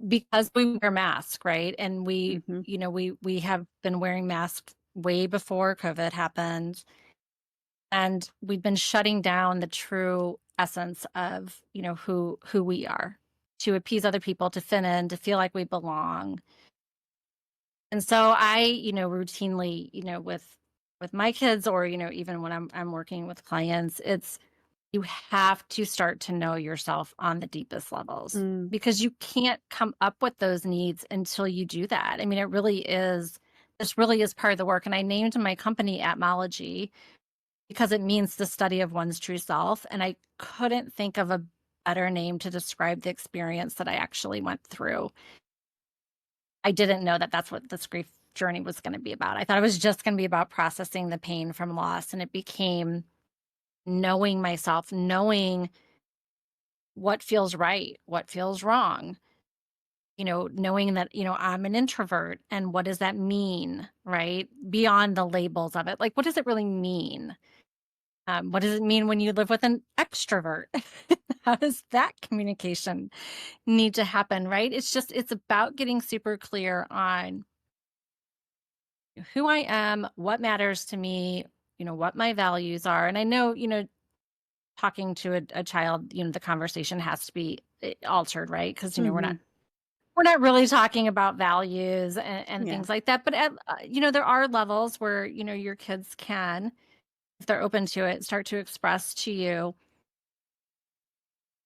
Because we wear masks, right? And we have been wearing masks way before COVID happened. And we've been shutting down the true essence of, who we are, to appease other people, to fit in, to feel like we belong. And so I, routinely, with my kids, or, even when I'm working with clients, you have to start to know yourself on the deepest levels, because you can't come up with those needs until you do that. I mean, this really is part of the work. And I named my company Atmology because it means the study of one's true self. And I couldn't think of a better name to describe the experience that I actually went through. I didn't know that that's what this grief journey was going to be about. I thought it was just going to be about processing the pain from loss. And it became knowing myself, knowing what feels right, what feels wrong, knowing that, I'm an introvert, and what does that mean, right? Beyond the labels of it. Like, what does it really mean? What does it mean when you live with an extrovert? How does that communication need to happen, right? It's about getting super clear on who I am, what matters to me, what my values are. And I know, talking to a child, the conversation has to be altered, right? Because, we're not really talking about values and things like that. But, there are levels where, your kids can, if they're open to it, start to express to you.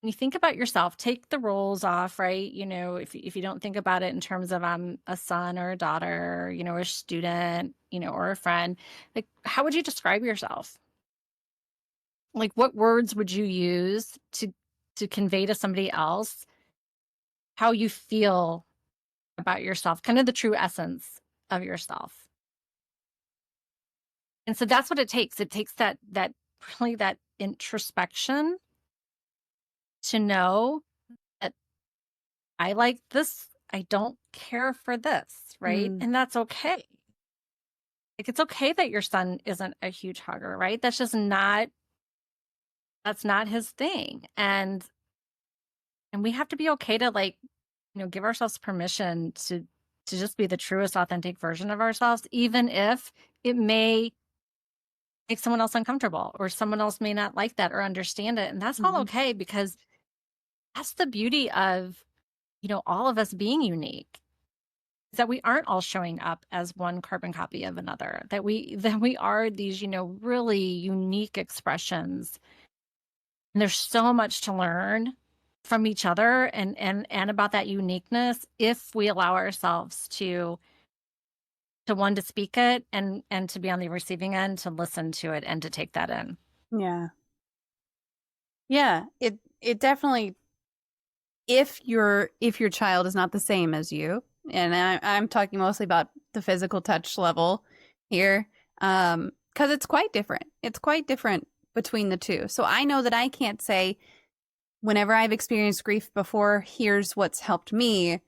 When you think about yourself, take the roles off, right? If you don't think about it in terms of I'm a son or a daughter, or a student, or a friend, like, how would you describe yourself? Like, what words would you use to convey to somebody else how you feel about yourself, kind of the true essence of yourself? And so that's what it takes. It takes that really that introspection to know that I like this, I don't care for this, right? And that's okay. Like, it's okay that your son isn't a huge hugger, right? That's not his thing. And we have to be okay to, give ourselves permission to just be the truest, authentic version of ourselves, even if it may make someone else uncomfortable, or someone else may not like that or understand it. And that's all okay, because that's the beauty of, all of us being unique, is that we aren't all showing up as one carbon copy of another, that we are these, really unique expressions. And there's so much to learn from each other and about that uniqueness, if we allow ourselves to one, to speak it, and to be on the receiving end, to listen to it and to take that in. Yeah, it definitely, if your child is not the same as you, and I'm talking mostly about the physical touch level here, because it's quite different. It's quite different between the two. So I know that I can't say, whenever I've experienced grief before, here's what's helped me.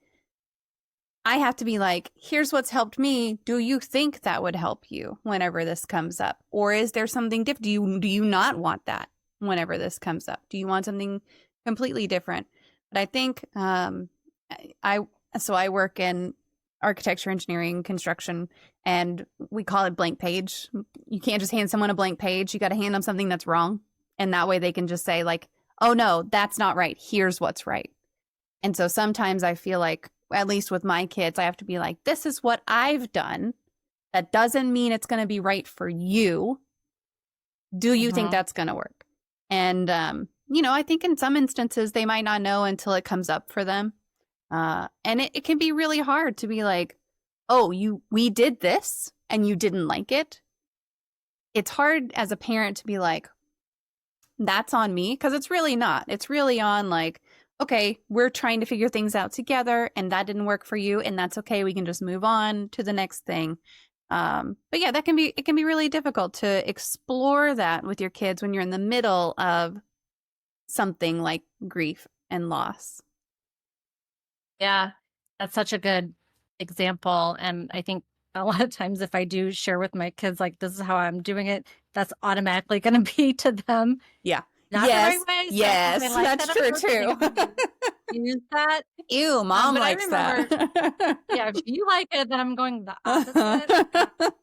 I have to be like, here's what's helped me. Do you think that would help you whenever this comes up? Or is there something different? Do you not want that? whenever this comes up? Do you want something completely different? But I think I so I work in architecture, engineering, construction, and we call it blank page. You can't just hand someone a blank page. You got to hand them something that's wrong. And that way they can just say like, oh no, that's not right. Here's what's right. And so sometimes I feel like, at least with my kids, I have to be like, this is what I've done. That doesn't mean it's going to be right for you. Do you think that's going to work? And, I think in some instances they might not know until it comes up for them. And it can be really hard to be like, oh, we did this and you didn't like it. It's hard as a parent to be like, that's on me, because it's really not. It's really on like, okay, we're trying to figure things out together and that didn't work for you, and that's okay. We can just move on to the next thing. But yeah, it can be really difficult to explore that with your kids when you're in the middle of something like grief and loss. Yeah, that's such a good example. And I think a lot of times if I do share with my kids, like, this is how I'm doing it, that's automatically going to be to them. Yeah. Not yes. the right way. Yes. So like that's true too. Use that. Ew, mom likes that. Yeah, if you like it, then I'm going the opposite.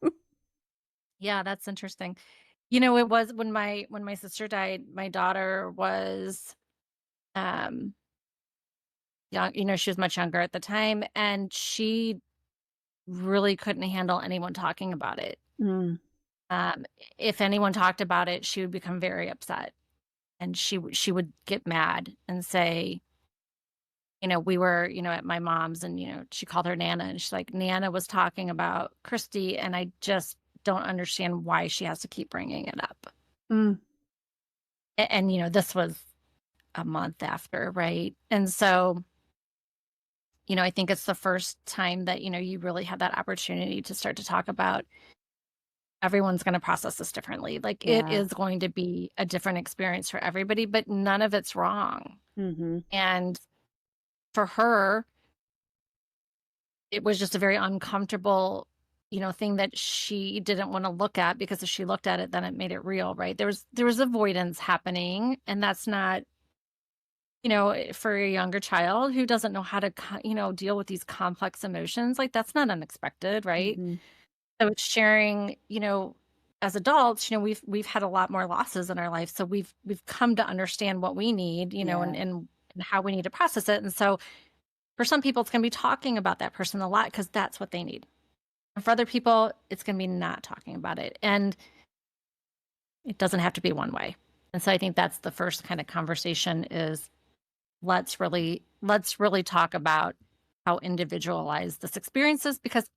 Yeah, that's interesting. It was when my sister died, my daughter was young, she was much younger at the time, and she really couldn't handle anyone talking about it. Mm. If anyone talked about it, she would become very upset, and she would get mad and say, we were, at my mom's, and, she called her Nana, and she's like, Nana was talking about Christy, and I just don't understand why she has to keep bringing it up. Mm. And, this was a month after, right? And so, I think it's the first time that, you really have that opportunity to start to talk about everyone's going to process this differently. Like, it is going to be a different experience for everybody, but none of it's wrong. Mm-hmm. And for her, it was just a very uncomfortable, thing that she didn't want to look at, because if she looked at it, then it made it real, right? There was avoidance happening, and that's not, for a younger child who doesn't know how to, deal with these complex emotions, like, that's not unexpected, right? Mm-hmm. So it's sharing, as adults, we've had a lot more losses in our life, so we've come to understand what we need, and how we need to process it. And so for some people, it's going to be talking about that person a lot because that's what they need. And for other people, it's going to be not talking about it. And it doesn't have to be one way. And so I think that's the first kind of conversation is let's really talk about how individualized this experience is, because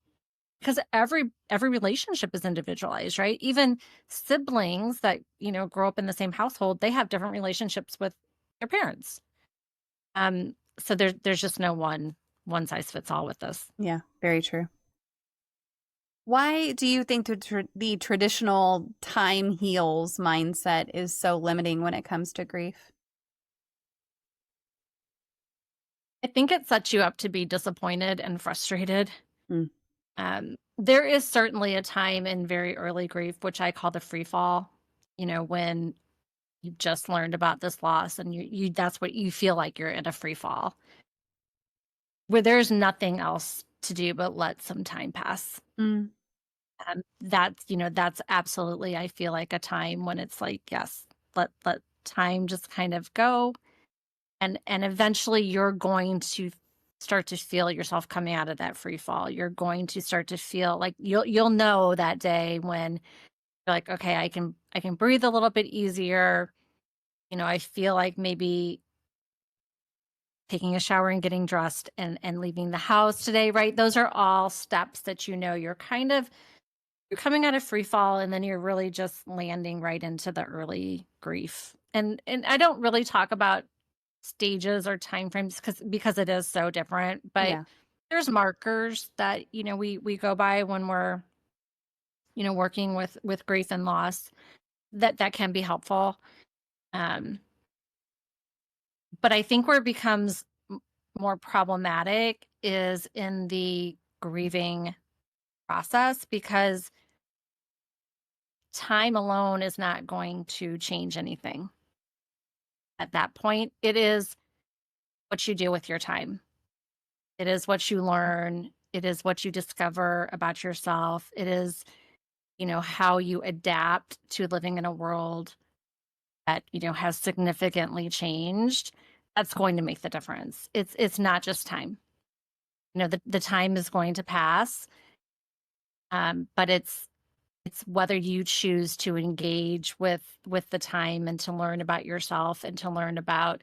every relationship is individualized, right? Even siblings that, grow up in the same household, they have different relationships with their parents. So there's just no one size fits all with this. Yeah, very true. Why do you think the traditional time heals mindset is so limiting when it comes to grief? I think it sets you up to be disappointed and frustrated. Mm. There is certainly a time in very early grief, which I call the free fall, when you've just learned about this loss and you that's what you feel like, you're in a free fall where there's nothing else to do but let some time pass. Mm. That's absolutely, I feel like, a time when it's like, yes, let time just kind of go. And eventually you're going to start to feel yourself coming out of that free fall. You're going to start to feel like you'll know that day when you're like, okay, I can breathe a little bit easier. I feel like maybe taking a shower and getting dressed and leaving the house today, right? Those are all steps that you're coming out of free fall, and then you're really just landing right into the early grief. And I don't really talk about stages or timeframes because it is so different, but there's markers that we go by when we're working with grief and loss that can be helpful. But I think where it becomes more problematic is in the grieving process, because time alone is not going to change anything. at that point. It is what you do with your time. It is what you learn. It is what you discover about yourself. It is, how you adapt to living in a world that, has significantly changed. That's going to make the difference. It's not just time. The time is going to pass, but it's whether you choose to engage with the time and to learn about yourself and to learn about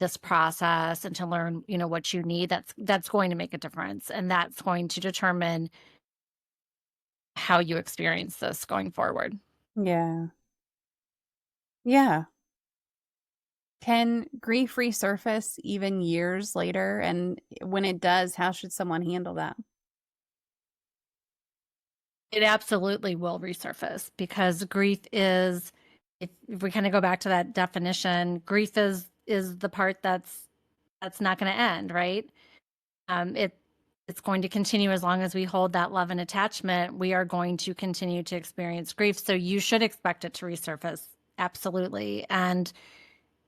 this process and to learn, what you need. That's going to make a difference, and that's going to determine how you experience this going forward. Yeah. Yeah. Can grief resurface even years later? And when it does, how should someone handle that? It absolutely will resurface, because grief is, if we kind of go back to that definition, grief is the part that's not going to end, right? It's going to continue as long as we hold that love and attachment. We are going to continue to experience grief. So you should expect it to resurface. Absolutely. And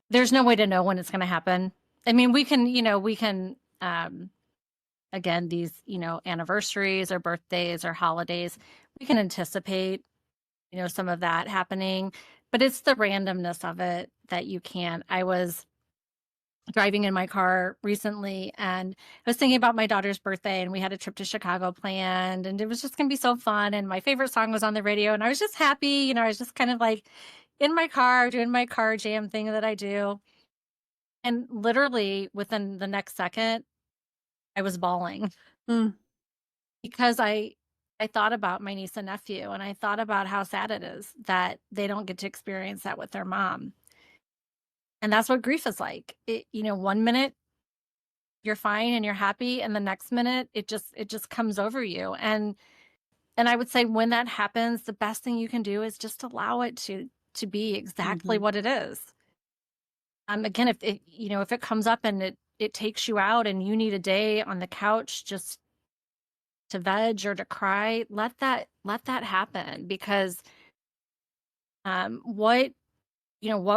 there's no way to know when it's going to happen. I mean, we can, again, these, anniversaries or birthdays or holidays, we can anticipate, some of that happening, but it's the randomness of it that you can't. I was driving in my car recently, and I was thinking about my daughter's birthday, and we had a trip to Chicago planned, and it was just going to be so fun. And my favorite song was on the radio, and I was just happy. I was just kind of like in my car doing my car jam thing that I do. And literally within the next second, I was bawling because I thought about my niece and nephew, and I thought about how sad it is that they don't get to experience that with their mom. And that's what grief is like. One minute you're fine and you're happy, and the next minute it just comes over you. And I would say when that happens, the best thing you can do is just allow it to be exactly what it is. Again, if it comes up and it takes you out and you need a day on the couch just to veg or to cry, let that happen, because what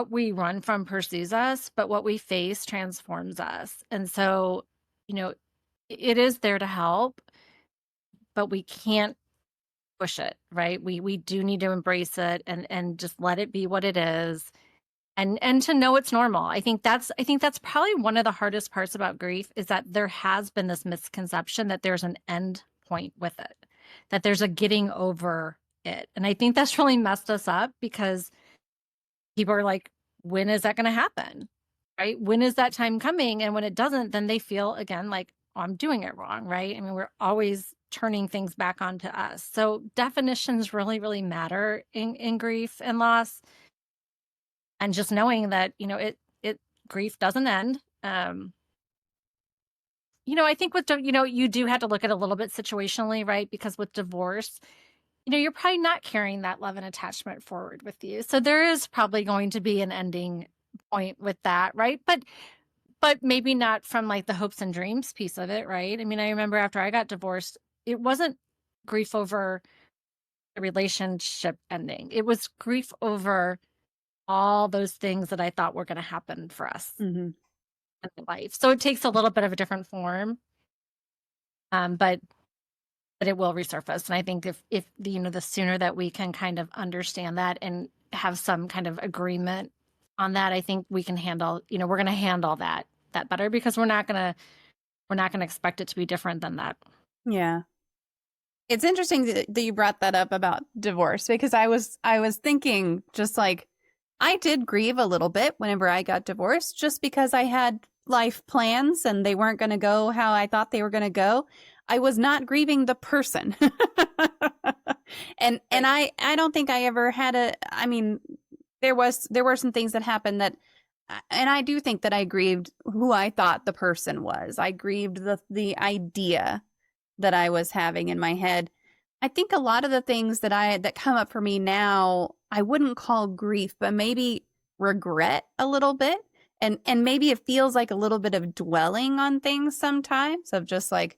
we run from pursues us, but what we face transforms us. And so, it is there to help, but we can't push it, right? We do need to embrace it and just let it be what it is. And to know it's normal. I think that's probably one of the hardest parts about grief, is that there has been this misconception that there's an end point with it, that there's a getting over it. And I think that's really messed us up, because people are like, when is that going to happen? Right? When is that time coming? And when it doesn't, then they feel again like, oh, I'm doing it wrong, right? I mean, we're always turning things back onto us. So definitions really, really matter in grief and loss. And just knowing that, grief doesn't end. I think with, you do have to look at it a little bit situationally, right? Because with divorce, you're probably not carrying that love and attachment forward with you. So there is probably going to be an ending point with that, right? But maybe not from like the hopes and dreams piece of it, right? I mean, I remember after I got divorced, it wasn't grief over the relationship ending. It was grief over all those things that I thought were going to happen for us in life. So it takes a little bit of a different form, but it will resurface. And I think if the sooner that we can kind of understand that and have some kind of agreement on that, I think we can handle, we're going to handle that better, because we're not going to expect it to be different than that. Yeah. It's interesting that you brought that up about divorce, because I was thinking, just like, I did grieve a little bit whenever I got divorced, just because I had life plans and they weren't going to go how I thought they were going to go. I was not grieving the person. and I don't think I ever had I mean, there were some things that happened that, and I do think that I grieved who I thought the person was. I grieved the idea that I was having in my head. I think a lot of the things that come up for me now, I wouldn't call grief, but maybe regret a little bit. And maybe it feels like a little bit of dwelling on things sometimes, of just like,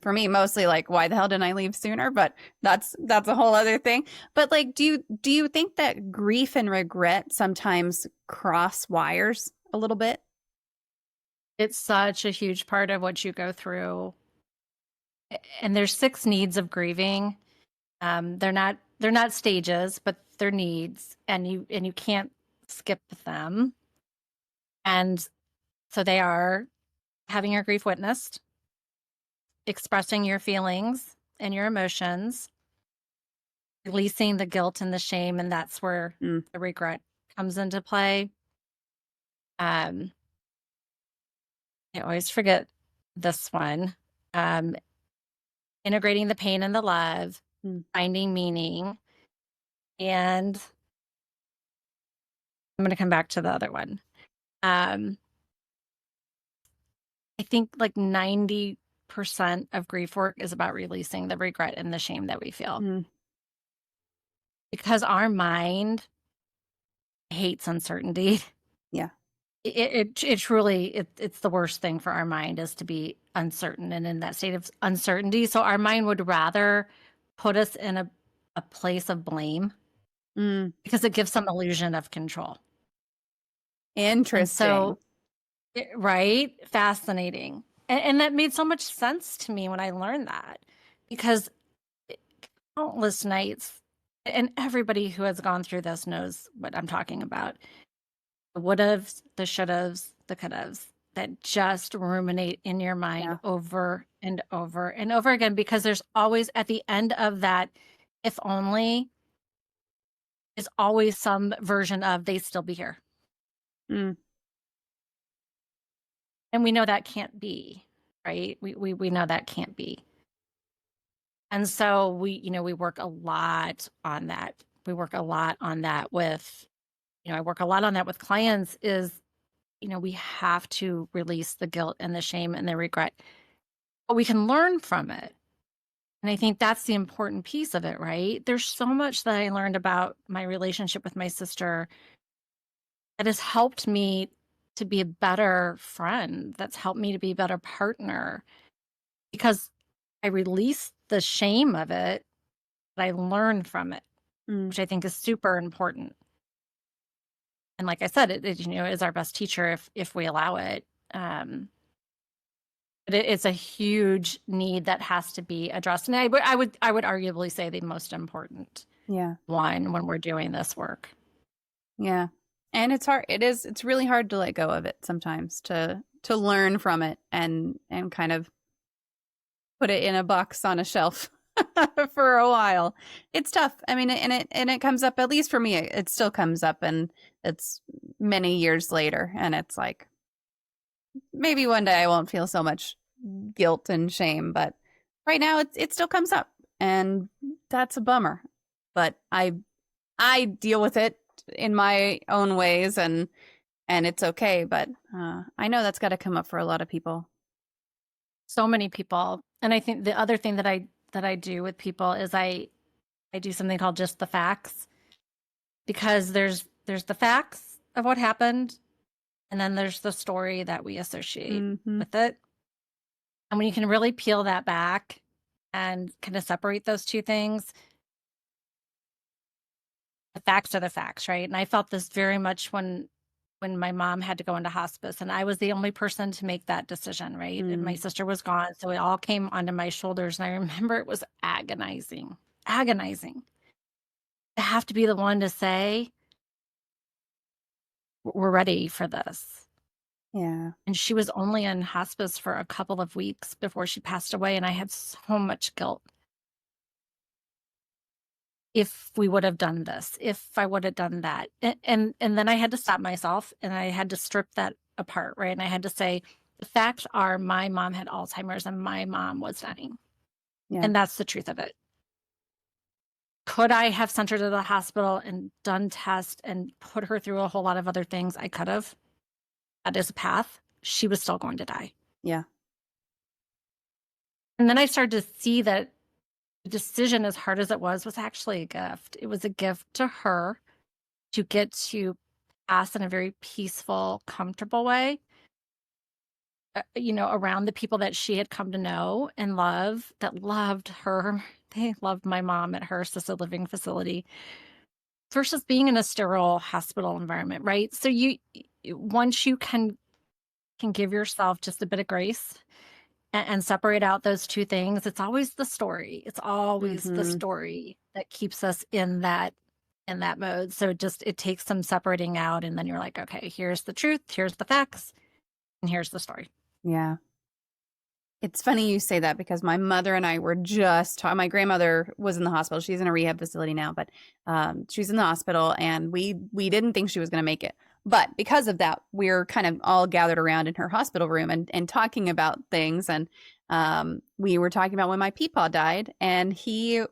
for me, mostly like, why the hell didn't I leave sooner? But that's a whole other thing. But like, do you think that grief and regret sometimes cross wires a little bit? It's such a huge part of what you go through. And there's 6 needs of grieving. They're not stages, but they're needs, and you can't skip them. And so they are having your grief witnessed, expressing your feelings and your emotions, releasing the guilt and the shame, and that's where Mm. the regret comes into play. Um, I always forget this one. Um, Integrating the pain and the love, Mm. finding meaning, and I'm going to come back to the other one. Um, I think like 90% of grief work is about releasing the regret and the shame that we feel, Mm. because our mind hates uncertainty. Yeah. It truly, it's the worst thing for our mind, is to be uncertain and in that state of uncertainty. So our mind would rather put us in a place of blame Mm. because it gives some illusion of control. And Interesting. so, right? Fascinating. And that made so much sense to me when I learned that, because countless nights, and everybody who has gone through this knows what I'm talking about. The would-haves, the should-haves, the could-haves that just ruminate in your mind Yeah. over and over and over again, because there's always, at the end of that, if only, is always some version of they'd still be here. Mm. And we know that can't be, right? We know that can't be. And so we work a lot on that. We work a lot on that with, I work a lot on that with clients, is, we have to release the guilt and the shame and the regret, but we can learn from it. And I think that's the important piece of it, right? There's so much that I learned about my relationship with my sister that has helped me to be a better friend, that's helped me to be a better partner, because I released the shame of it, but I learned from it, Mm. which I think is super important. And like I said, it is our best teacher if we allow it. But it's a huge need that has to be addressed. And I would arguably say the most important Yeah. one when we're doing this work. Yeah. And it's hard. It's really hard to let go of it sometimes, to learn from it and kind of put it in a box on a shelf for a while. It's tough. I mean, and it comes up, at least for me, it still comes up, and it's many years later, and it's like, maybe one day I won't feel so much guilt and shame, but right now it still comes up, and that's a bummer. But I deal with it in my own ways, and it's okay. But I know that's got to come up for a lot of people. So many people. And I think the other thing that I do with people is I do something called just the facts, because there's the facts of what happened, and then there's the story that we associate Mm-hmm. with it. And when you can really peel that back and kind of separate those two things, the facts are the facts, right? And I felt this very much when my mom had to go into hospice, and I was the only person to make that decision, right? And my sister was gone, so it all came onto my shoulders. And I remember it was agonizing to have to be the one to say, we're ready for this. Yeah. And she was only in hospice for a couple of weeks before she passed away, and I had so much guilt. If we would have done this, if I would have done that. And then I had to stop myself, and I had to strip that apart, right? And I had to say, the facts are my mom had Alzheimer's and my mom was dying. Yeah. And that's the truth of it. Could I have sent her to the hospital and done tests and put her through a whole lot of other things? I could have. That is a path. She was still going to die. Yeah. And then I started to see that the decision, as hard as it was actually a gift. It was a gift to her to get to pass in a very peaceful, comfortable way, around the people that she had come to know and love, that loved her. They loved my mom at her assisted living facility. versus being in a sterile hospital environment, right? So once you can give yourself just a bit of grace and separate out those two things, it's always the story. It's always the Mm-hmm. story that keeps us in that mode. So it takes some separating out, and then you're like, okay, here's the truth, here's the facts, and here's the story. Yeah. It's funny you say that because my mother and I were just talking. My grandmother was in the hospital. She's in a rehab facility now, but she's in the hospital, and we didn't think she was going to make it. But because of that, we're kind of all gathered around in her hospital room and talking about things. And we were talking about when my peepaw died, and he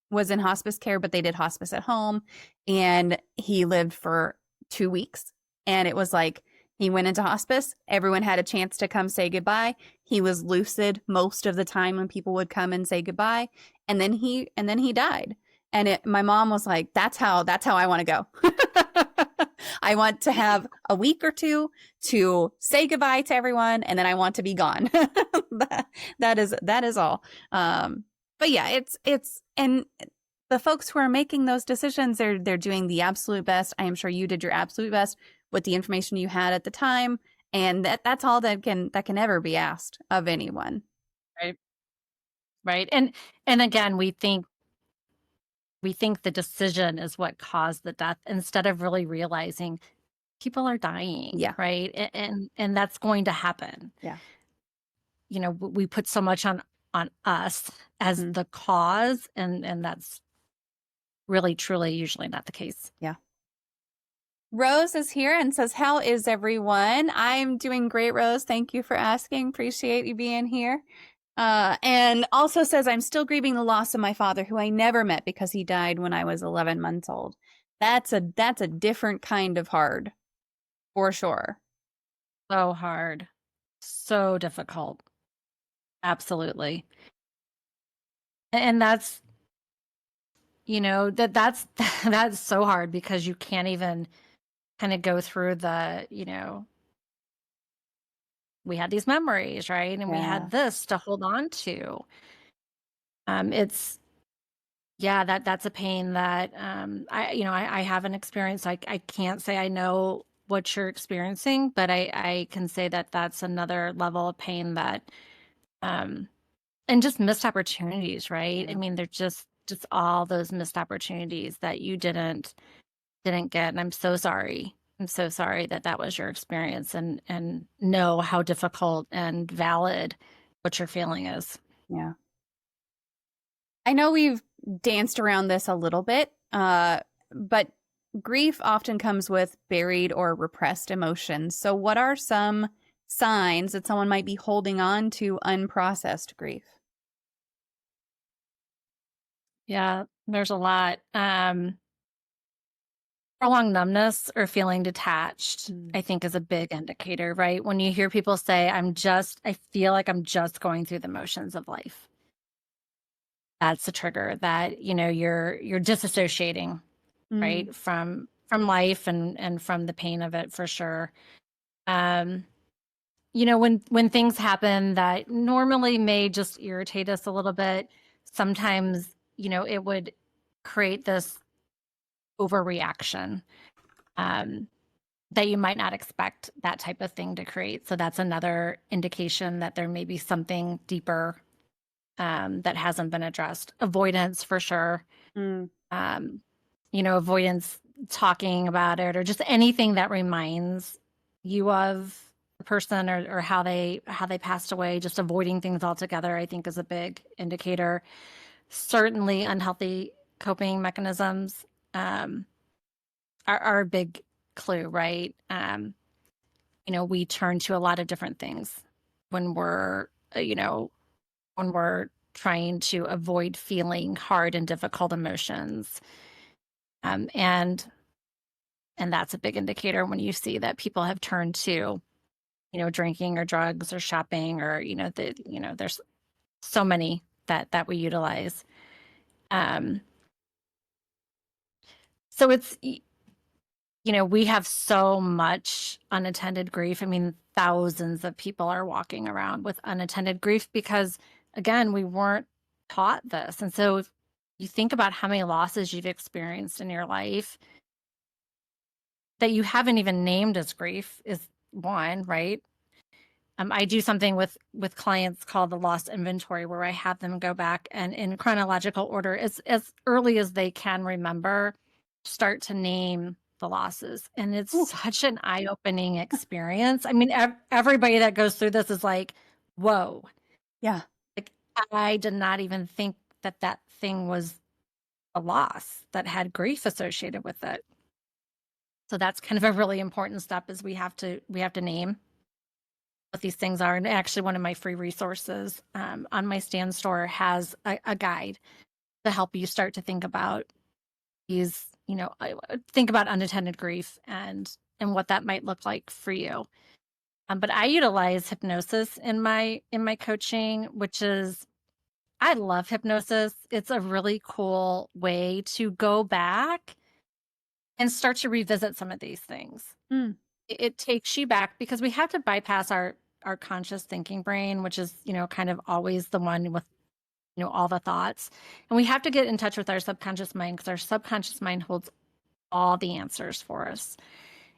was in hospice care, but they did hospice at home, and he lived for 2 weeks. And it was like, he went into hospice. Everyone had a chance to come say goodbye. He was lucid most of the time when people would come and say goodbye. And then he died. And my mom was like, that's how I want to go. I want to have a week or two to say goodbye to everyone, and then I want to be gone. that is all. But yeah, it's and the folks who are making those decisions, they're doing the absolute best. I am sure you did your absolute best with the information you had at the time, and that's all that can ever be asked of anyone. Right. And again, we think the decision is what caused the death, instead of really realizing people are dying. Yeah. Right. And that's going to happen. Yeah. We put so much on us as the cause, and that's really, truly usually not the case. Yeah. Rose is here and says, how is everyone? I'm doing great, Rose. Thank you for asking. Appreciate you being here. And also says, I'm still grieving the loss of my father, who I never met because he died when I was 11 months old. That's a different kind of hard, for sure. So hard. So difficult. Absolutely. And that's, that's so hard, because you can't even kind of go through the, we had these memories, right? And we had this to hold on to. That's a pain that I haven't experienced. I can't say I know what you're experiencing, but I can say that that's another level of pain that, and just missed opportunities, right? I mean, they're just all those missed opportunities that you didn't get. And I'm so sorry. I'm so sorry that was your experience, and know how difficult and valid what you're feeling is. Yeah. I know we've danced around this a little bit, but grief often comes with buried or repressed emotions. So what are some signs that someone might be holding on to unprocessed grief? Yeah, there's a lot. Prolonged numbness or feeling detached, I think, is a big indicator, right? When you hear people say, I feel like I'm just going through the motions of life. That's a trigger that, you're disassociating, right? From life and from the pain of it, for sure. When things happen that normally may just irritate us a little bit, sometimes, it would create this overreaction that you might not expect that type of thing to create. So that's another indication that there may be something deeper that hasn't been addressed. Avoidance, for sure. Avoidance, talking about it, or just anything that reminds you of the person or how they passed away. Just avoiding things altogether, I think, is a big indicator. Certainly unhealthy coping mechanisms are a big clue, right? We turn to a lot of different things when we're trying to avoid feeling hard and difficult emotions. And that's a big indicator when you see that people have turned to, drinking or drugs or shopping, or, there's so many that we utilize. So it's, we have so much unattended grief. I mean, thousands of people are walking around with unattended grief because, again, we weren't taught this. And so, you think about how many losses you've experienced in your life that you haven't even named as grief is one, right? I do something with clients called the loss inventory, where I have them go back and in chronological order, as early as they can remember, start to name the losses. And it's Ooh. such an eye-opening experience. I mean, everybody that goes through this is like, whoa, Yeah. like I did not even think that that thing was a loss that had grief associated with it. So that's kind of a really important step, is we have to name what these things are. And actually, one of my free resources on my Stand store has a guide to help you start to think about these, think about unattended grief and what that might look like for you. But I utilize hypnosis in my coaching, which is, I love hypnosis. It's a really cool way to go back and start to revisit some of these things. Mm. It takes you back, because we have to bypass our conscious thinking brain, which is, kind of always the one with, all the thoughts. And we have to get in touch with our subconscious mind, because our subconscious mind holds all the answers for us.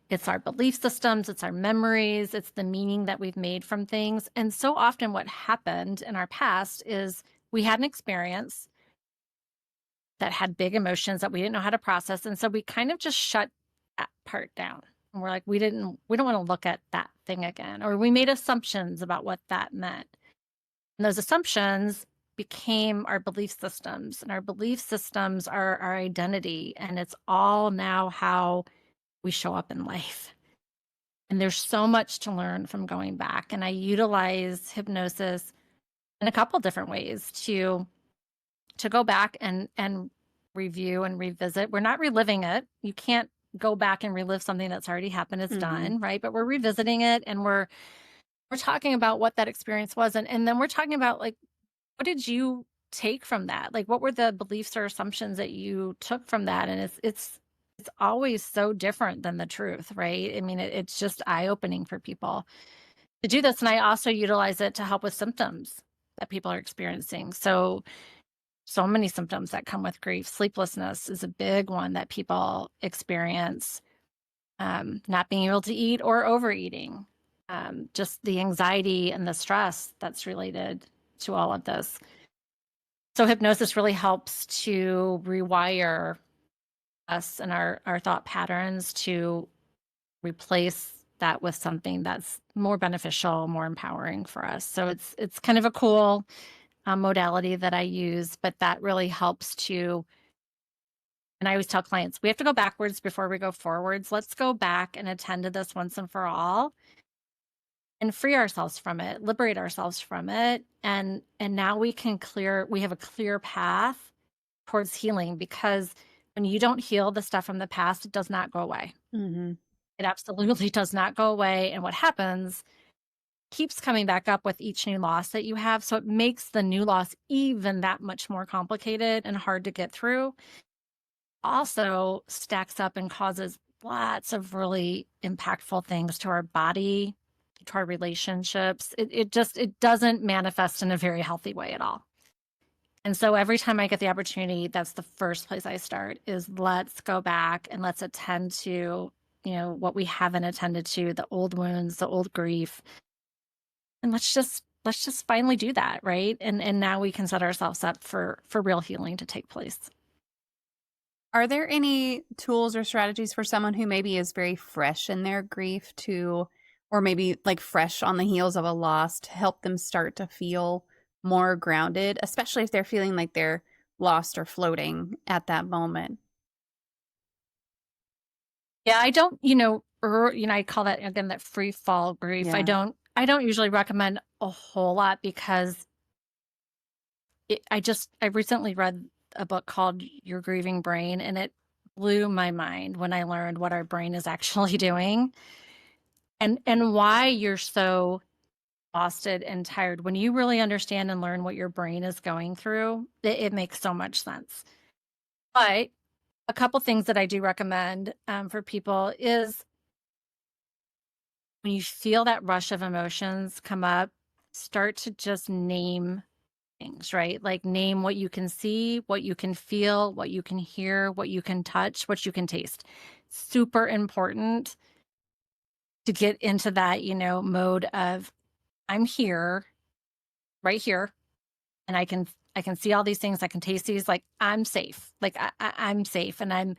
It's our belief systems, it's our memories, it's the meaning that we've made from things. And so often what happened in our past is we had an experience that had big emotions that we didn't know how to process. And so we kind of just shut that part down. And we're like, we don't want to look at that thing again. Or we made assumptions about what that meant. And those assumptions became our belief systems. And our belief systems are our identity. And it's all now how we show up in life. And there's so much to learn from going back. And I utilize hypnosis in a couple different ways to go back and review and revisit. We're not reliving it. You can't go back and relive something that's already happened. It's done, right? But we're revisiting it, and we're talking about what that experience was. And then we're talking about, like, what did you take from that? Like, what were the beliefs or assumptions that you took from that? And it's always so different than the truth, right? I mean, it's just eye-opening for people to do this. And I also utilize it to help with symptoms that people are experiencing. So many symptoms that come with grief. Sleeplessness is a big one that people experience. Not being able to eat or overeating. Just the anxiety and the stress that's related to all of this. So hypnosis really helps to rewire us and our thought patterns to replace that with something that's more beneficial, more empowering for us. So it's kind of a cool modality that I use, but that really helps to, and I always tell clients, we have to go backwards before we go forwards. Let's go back and attend to this once and for all and free ourselves from it, liberate ourselves from it. And now we have a clear path towards healing, because when you don't heal the stuff from the past, it does not go away. Mm-hmm. It absolutely does not go away. And what happens keeps coming back up with each new loss that you have. So it makes the new loss even that much more complicated and hard to get through. Also stacks up and causes lots of really impactful things to our body, to our relationships. It doesn't manifest in a very healthy way at all. And so every time I get the opportunity, that's the first place I start, is let's go back and let's attend to, what we haven't attended to, the old wounds, the old grief. And let's just finally do that, right? And now we can set ourselves up for real healing to take place. Are there any tools or strategies for someone who maybe is very fresh in their grief or maybe like fresh on the heels of a loss, to help them start to feel more grounded, especially if they're feeling like they're lost or floating at that moment? Yeah, I don't, I call that, again, that free fall grief. Yeah. I don't usually recommend a whole lot, because I recently read a book called Your Grieving Brain, and it blew my mind when I learned what our brain is actually doing and why you're so exhausted and tired. When you really understand and learn what your brain is going through, it makes so much sense. But a couple things that I do recommend for people is, when you feel that rush of emotions come up, start to just name things, right? Like name what you can see, what you can feel, what you can hear, what you can touch, what you can taste. Super important to get into that, mode of I'm here, right here, and I can see all these things, I can taste these, like I'm safe. Like I'm safe, and I'm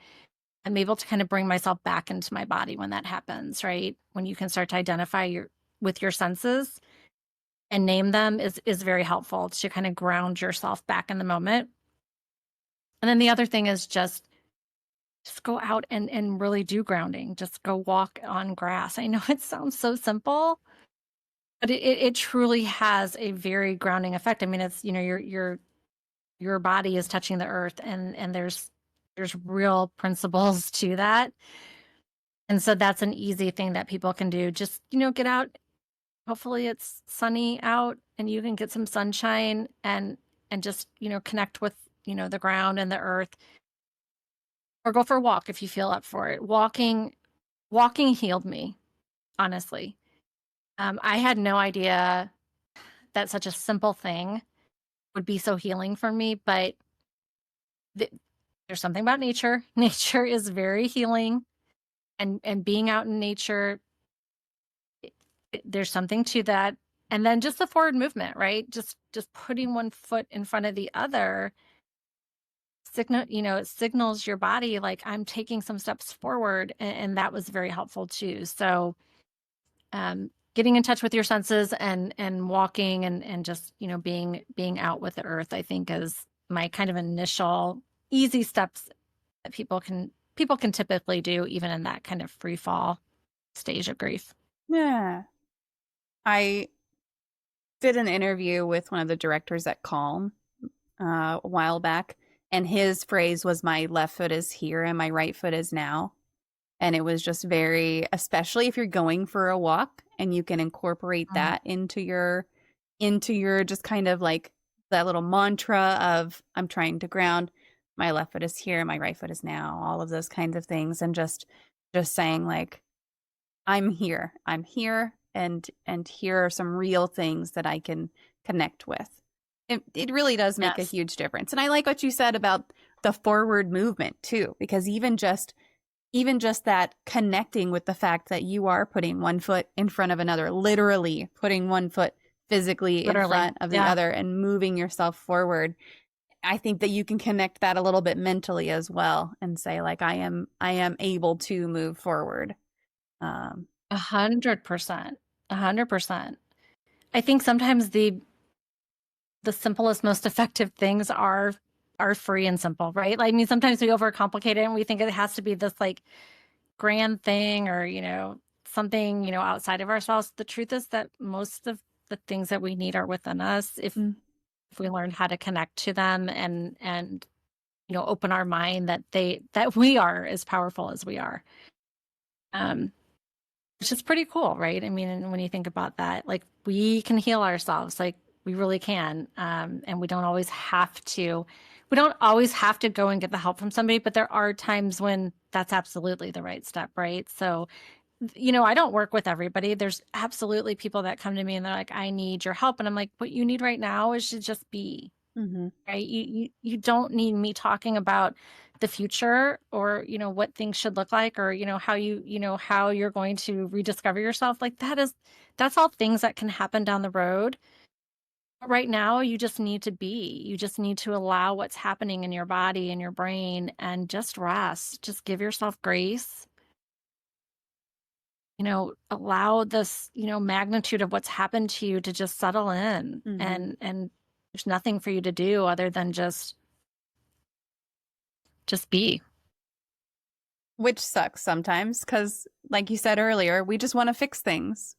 able to kind of bring myself back into my body when that happens, right? When you can start to identify with your senses and name them is very helpful to kind of ground yourself back in the moment. And then the other thing is just go out and really do grounding. Just go walk on grass. I know it sounds so simple, but it truly has a very grounding effect. I mean, it's, your body is touching the earth, and there's real principles to that. And so that's an easy thing that people can do. Just, get out. Hopefully it's sunny out and you can get some sunshine and just, connect with, the ground and the earth, or go for a walk if you feel up for it. Walking healed me, honestly. I had no idea that such a simple thing would be so healing for me, but there's something about nature. Nature is very healing, and being out in nature, there's something to that. And then just the forward movement, right? Just putting one foot in front of the other it signals your body like I'm taking some steps forward, and that was very helpful too. So getting in touch with your senses and walking and just being out with the earth, I think, is my kind of initial easy steps that people can typically do, even in that kind of free fall stage of grief. Yeah. I did an interview with one of the directors at Calm a while back, and his phrase was, "My left foot is here and my right foot is now." And it was just very, especially if you're going for a walk and you can incorporate that into your just kind of like that little mantra of, I'm trying to ground, my left foot is here, my right foot is now, all of those kinds of things. And just saying like, I'm here, and here are some real things that I can connect with. It really does make a Yes. huge difference. And I like what you said about the forward movement too, because even just that connecting with the fact that you are putting one foot in front of another, literally putting one foot physically in front of the other and moving yourself forward. I think that you can connect that a little bit mentally as well and say like, I am able to move forward. 100%. 100%. I think sometimes the simplest, most effective things are free and simple, right? Like, I mean, sometimes we overcomplicate it and we think it has to be this like grand thing or, something, outside of ourselves. The truth is that most of the things that we need are within us if we learn how to connect to them and open our mind that we are as powerful as we are. Which is pretty cool, right? I mean, and when you think about that, like we can heal ourselves, like we really can. And we don't always have to go and get the help from somebody, but there are times when that's absolutely the right step, right? So, I don't work with everybody. There's absolutely people that come to me and they're like, I need your help. And I'm like, what you need right now is to just be, right? You don't need me talking about the future or, what things should look like or, how how you're going to rediscover yourself. Like that's all things that can happen down the road. But right now, you just need to be. You just need to allow what's happening in your body and your brain and just rest. Just give yourself grace. Allow this, magnitude of what's happened to you to just settle in, and there's nothing for you to do other than just be. Which sucks sometimes because, like you said earlier, we just want to fix things,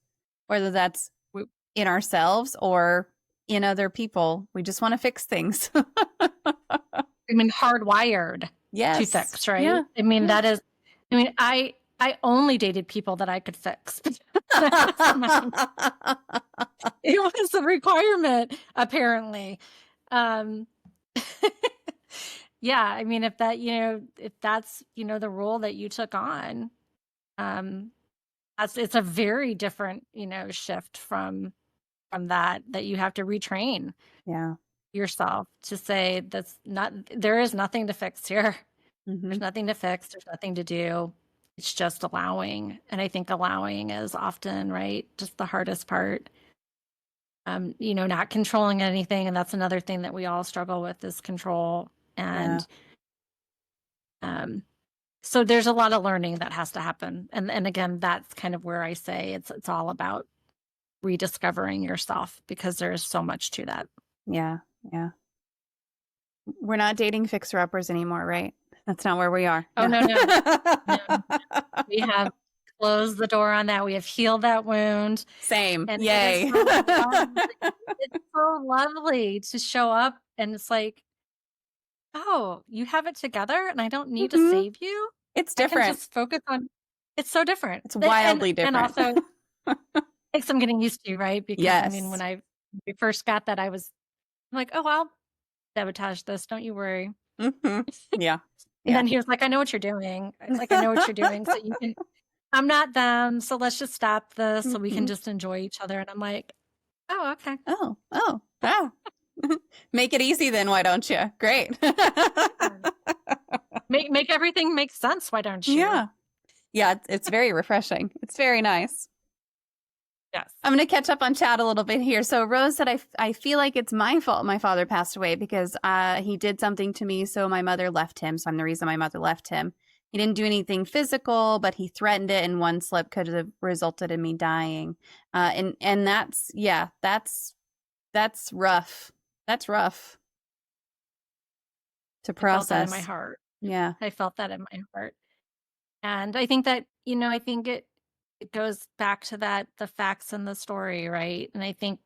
whether that's in ourselves or in other people. We just want to fix things. I mean, hardwired to fix, right? Yeah. I mean, that is, I only dated people that I could fix. It was a requirement, apparently. Yeah, I mean, if that's, the role that you took on, it's a very different, shift from that you have to retrain. Yeah. yourself to say there is nothing to fix here. Mm-hmm. There's nothing to fix. There's nothing to do. It's just allowing. And I think allowing is often, right, just the hardest part. Not controlling anything. And that's another thing that we all struggle with is control. And so there's a lot of learning that has to happen. And again, that's kind of where I say it's all about rediscovering yourself, because there is so much to that. Yeah. Yeah. We're not dating fixer-uppers anymore, right? That's not where we are. Oh, no. No. We have closed the door on that. We have healed that wound. Same. And Yay. it's so lovely to show up and it's like, oh, you have it together and I don't need to save you. It's I different. can just focus on, it's so different. It's wildly different. And also, it's I'm getting used to, right? Because yes. I mean, when we first got that, I'm like, oh, I'll sabotage this. Don't you worry. Mm-hmm. Yeah. And then he was like, I know what you're doing. Like, I know what you're doing. So I'm not them. So let's just stop this so we can just enjoy each other. And I'm like, oh, okay. Oh. Make it easy then, why don't you? Great. Make everything make sense, why don't you? Yeah, it's very refreshing. It's very nice. Yes. I'm going to catch up on chat a little bit here. So Rose said, I feel like it's my fault my father passed away because he did something to me, so my mother left him. So I'm the reason my mother left him. He didn't do anything physical, but he threatened it, and one slip could have resulted in me dying. And that's rough. That's rough to process. I felt that in my heart. Yeah. I felt that in my heart. And I think that, I think it goes back to the facts and the story, right? And I think,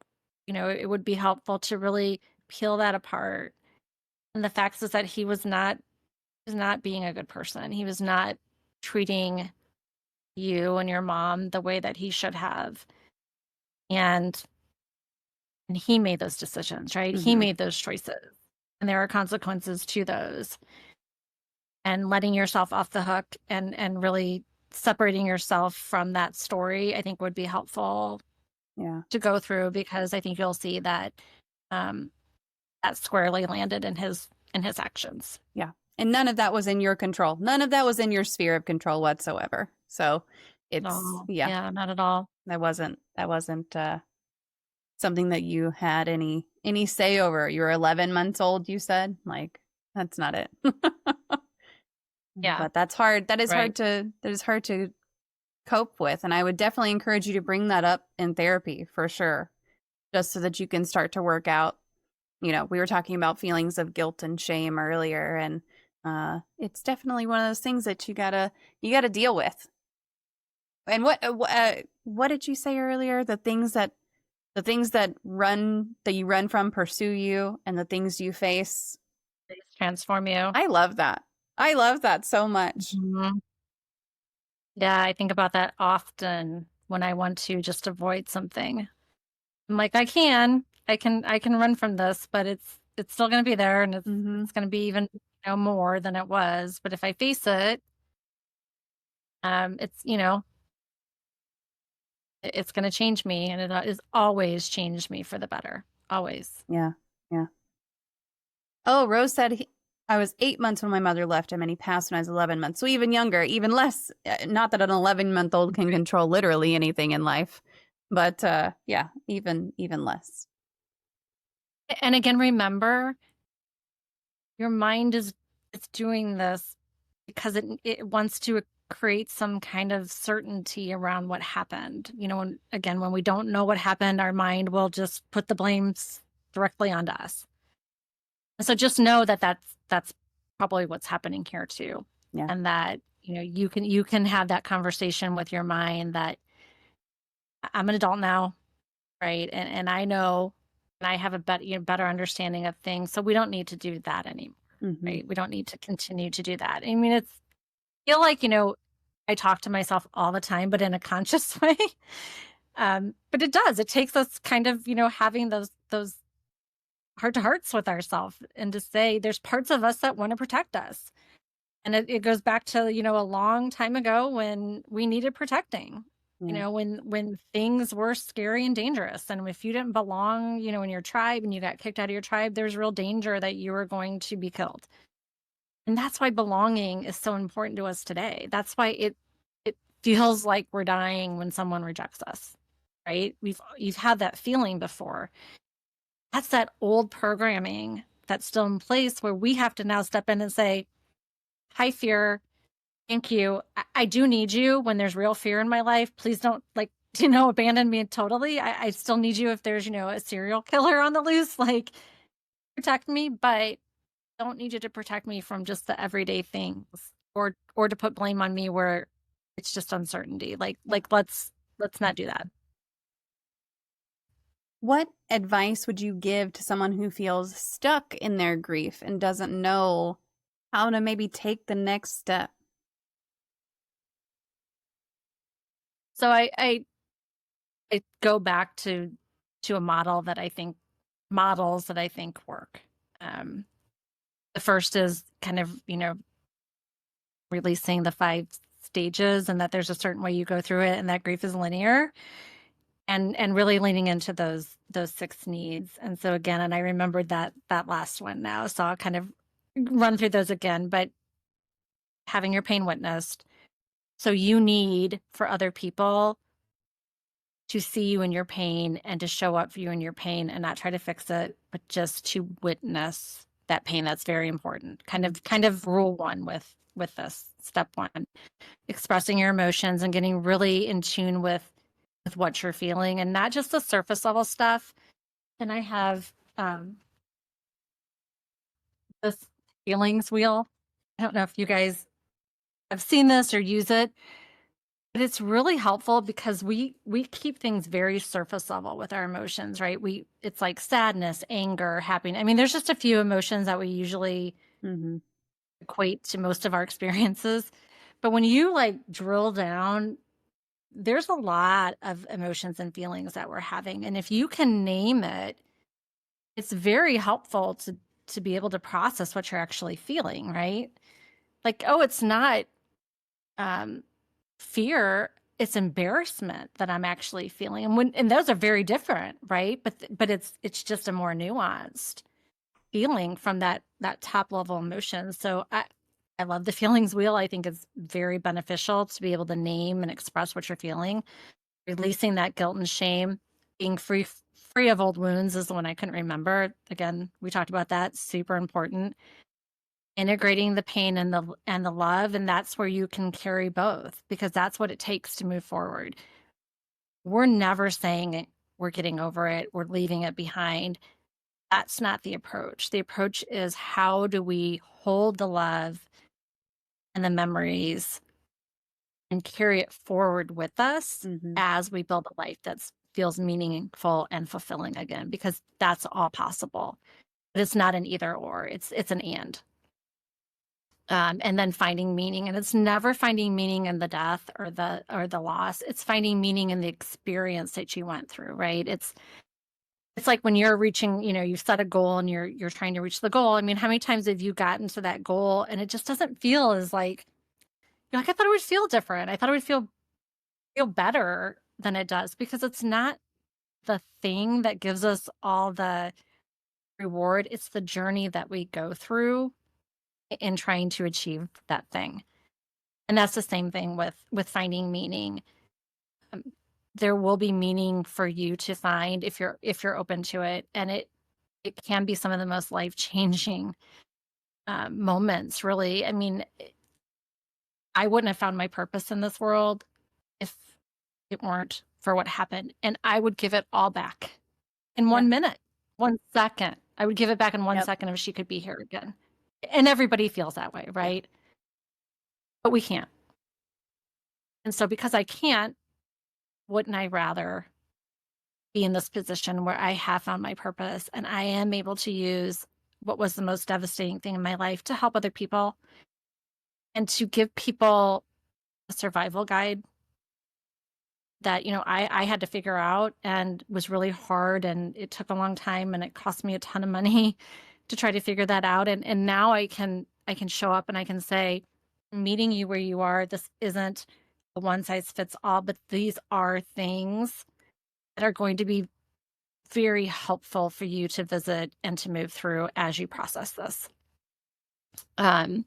it would be helpful to really peel that apart. And the facts is that he was not being a good person. He was not treating you and your mom the way that he should have. And he made those decisions, right? Mm-hmm. He made those choices. And there are consequences to those. And letting yourself off the hook and really separating yourself from that story, I think would be helpful to go through, because I think you'll see that that squarely landed in his actions. Yeah. And none of that was in your control. None of that was in your sphere of control whatsoever. So it's not at all. That wasn't something that you had any say over. You were 11 months old, you said? Like, that's not it. Yeah. But that's hard. That is hard to cope with. And I would definitely encourage you to bring that up in therapy for sure. Just so that you can start to work out. We were talking about feelings of guilt and shame earlier, and it's definitely one of those things that you gotta deal with. And what did you say earlier? The things that you run from pursue you, and the things you face transform you. I love that. I love that so much. Mm-hmm. Yeah, I think about that often when I want to just avoid something. I'm like, I can run from this, but it's still going to be there, and it's going to be even more than it was. But if I face it, it's it's going to change me, and it has always changed me for the better. Always. Yeah. Oh, Rose said I was 8 months when my mother left him, and he passed when I was 11 months. So even younger, even less. Not that an 11-month-old can control literally anything in life, but even less. And again, remember, your mind is doing this because it wants to create some kind of certainty around what happened. When we don't know what happened, our mind will just put the blames directly onto us. So just know that that's probably what's happening here too. Yeah. And that, you can have that conversation with your mind that I'm an adult now, right? And I know, and I have a better understanding of things. So we don't need to do that anymore, right? We don't need to continue to do that. I mean, I feel like, I talk to myself all the time, but in a conscious way. But it does. It takes us kind of, having those heart-to-hearts with ourselves, and to say there's parts of us that want to protect us. And it goes back to, a long time ago when we needed protecting. you Yeah. know, when things were scary and dangerous. And if you didn't belong, you know, in your tribe and you got kicked out of your tribe, there's real danger that you were going to be killed. And that's why belonging is so important to us today. That's why it feels like we're dying when someone rejects us, right? You've had that feeling before. That's that old programming that's still in place where we have to now step in and say, hi, fear. Thank you. I do need you when there's real fear in my life. Please don't, like, you know, abandon me totally. I still need you if there's, you know, a serial killer on the loose, like, protect me, but don't need you to protect me from just the everyday things or to put blame on me where it's just uncertainty. Let's not do that. What advice would you give to someone who feels stuck in their grief and doesn't know how to maybe take the next step? So I go back to a model that I think models that I think work. Um, the first is kind of, you know, releasing the 5 stages and that there's a certain way you go through it and that grief is linear and really leaning into those 6 needs. And so again, and I remembered that last one now, so I'll kind of run through those again, but having your pain witnessed. So you need for other people to see you in your pain and to show up for you in your pain and not try to fix it, but just to witness that pain. That's very important. Kind of rule one with this. Step one, expressing your emotions and getting really in tune with what you're feeling and not just the surface level stuff. And I have this feelings wheel. I don't know if you guys have seen this or use it, but it's really helpful because we keep things very surface level with our emotions, right? It's like sadness, anger, happiness. I mean, there's just a few emotions that we usually equate to most of our experiences. But when you like drill down, there's a lot of emotions and feelings that we're having. And if you can name it, it's very helpful to be able to process what you're actually feeling, right? Like, oh, it's not fear, it's embarrassment that I'm actually feeling. And those are very different, right? But it's just a more nuanced feeling from that top level emotion. So I love the feelings wheel. I think it's very beneficial to be able to name and express what you're feeling, releasing that guilt and shame, being free of old wounds is the one I couldn't remember. Again, we talked about that, super important. Integrating the pain and the love, and that's where you can carry both because that's what it takes to move forward. We're never saying we're getting over it, we're leaving it behind. That's not the approach. The approach is how do we hold the love and the memories and carry it forward with us as we build a life that feels meaningful and fulfilling again, because that's all possible. But it's not an either or, it's an and. And then finding meaning, and it's never finding meaning in the death or the loss. It's finding meaning in the experience that you went through, right? It's like when you're reaching, you know, you set a goal and you're trying to reach the goal. I mean, how many times have you gotten to that goal and it just doesn't feel as like, you're like, I thought it would feel different. I thought it would feel better than it does because it's not the thing that gives us all the reward. It's the journey that we go through in trying to achieve that thing. And that's the same thing with finding meaning. There will be meaning for you to find if you're open to it, and it can be some of the most life-changing moments, really. I mean, I wouldn't have found my purpose in this world if it weren't for what happened, and I would give it all back in 1 minute, 1 second. I would give it back in 1 second if she could be here again. And everybody feels that way, right? But we can't. And so because I can't, wouldn't I rather be in this position where I have found my purpose and I am able to use what was the most devastating thing in my life to help other people and to give people a survival guide that, you know, I had to figure out and was really hard and it took a long time and it cost me a ton of money to try to figure that out. And now I can show up and I can say, meeting you where you are, this isn't a one size fits all, but these are things that are going to be very helpful for you to visit and to move through as you process this. Um,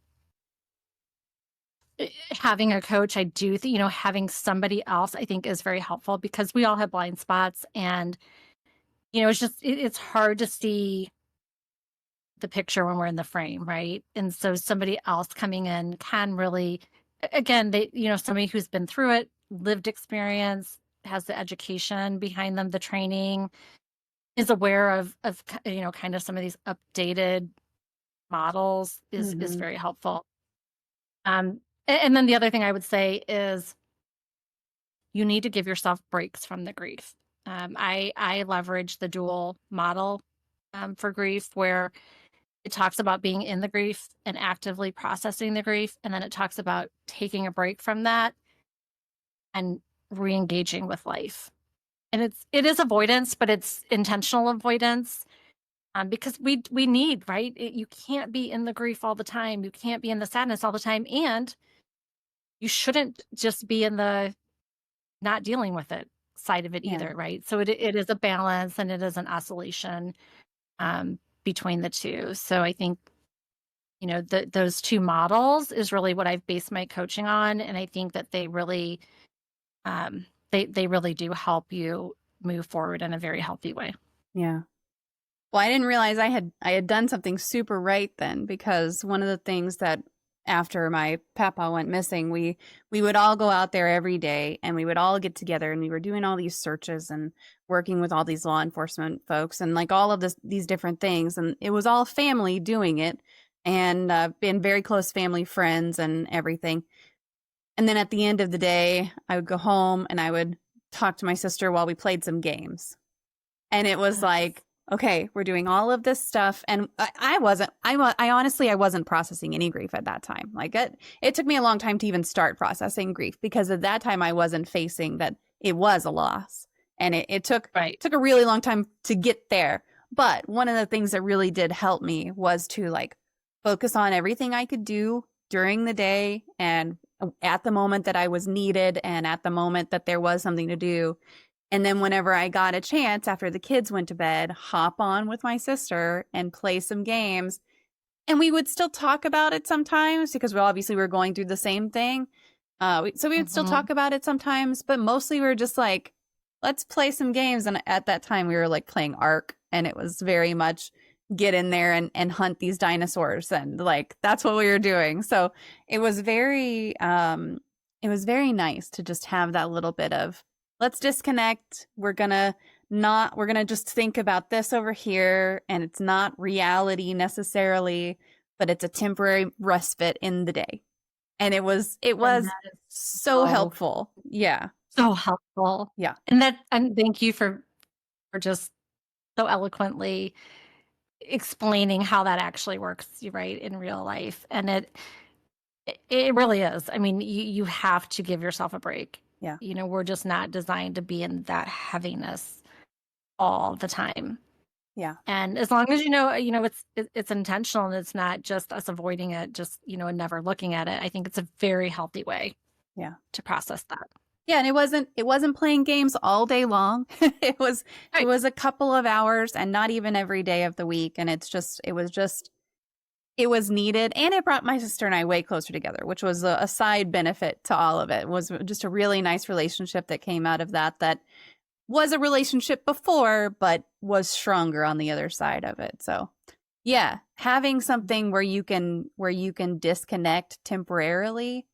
Having a coach, I do think, having somebody else, I think, is very helpful because we all have blind spots, and it's hard to see the picture when we're in the frame, right? And so somebody else coming in can really, again, somebody who's been through it, lived experience, has the education behind them, the training, is aware of kind of some of these updated models is very helpful. And then the other thing I would say is you need to give yourself breaks from the grief. I leverage the dual model for grief, where it talks about being in the grief and actively processing the grief, and then it talks about taking a break from that and re-engaging with life. And it is avoidance, but it's intentional avoidance. Because we need, right? You can't be in the grief all the time. You can't be in the sadness all the time. And you shouldn't just be in the not dealing with it side of it either, right? So it is a balance, and it is an oscillation between the two. So I think, those two models is really what I've based my coaching on. And I think that they really, they really do help you move forward in a very healthy way. Yeah. Well, I didn't realize I had done something super right then, because one of the things that after my papa went missing, we would all go out there every day, and we would all get together, and we were doing all these searches and working with all these law enforcement folks and like all of these different things. And it was all family doing it, and been very close family friends and everything. And then at the end of the day, I would go home and I would talk to my sister while we played some games. And it was like, okay, we're doing all of this stuff. And I honestly wasn't processing any grief at that time. Like it took me a long time to even start processing grief, because at that time I wasn't facing that it was a loss. And it took a really long time to get there. But one of the things that really did help me was to like focus on everything I could do during the day and at the moment that I was needed and at the moment that there was something to do. And then whenever I got a chance after the kids went to bed, hop on with my sister and play some games. And we would still talk about it sometimes, because we obviously were going through the same thing. So we would still talk about it sometimes, but mostly we were just like, let's play some games. And at that time we were like playing Ark, and it was very much get in there and hunt these dinosaurs. And like, that's what we were doing. So it was very nice to just have that little bit of, let's disconnect. We're gonna just think about this over here, and it's not reality necessarily, but it's a temporary respite in the day. And it was so helpful. Yeah. So helpful. Yeah. And thank you for just so eloquently explaining how that actually works, right, in real life. And it really is. I mean, you have to give yourself a break. Yeah. We're just not designed to be in that all the time. Yeah. And as long as it's intentional and it's not just us avoiding it, just and never looking at it, I think it's a very healthy way to process that. Yeah, and it wasn't playing games all day long. It was a couple of hours, and not even every day of the week. And it was needed, and it brought my sister and I way closer together, which was a side benefit to all of it. It was just a really nice relationship that came out of that was a relationship before, but was stronger on the other side of it. So yeah, having something where you can disconnect temporarily,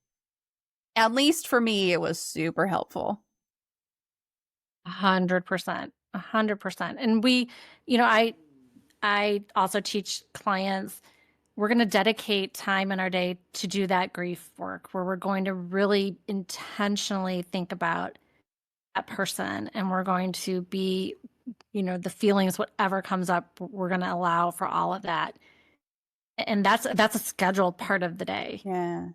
at least for me, it was super helpful. 100%. 100%. And I also teach clients, we're going to dedicate time in our day to do that grief work, where we're going to really intentionally think about that person, and we're going to be, the feelings, whatever comes up, we're going to allow for all of that. And that's a scheduled part of the day. Yeah.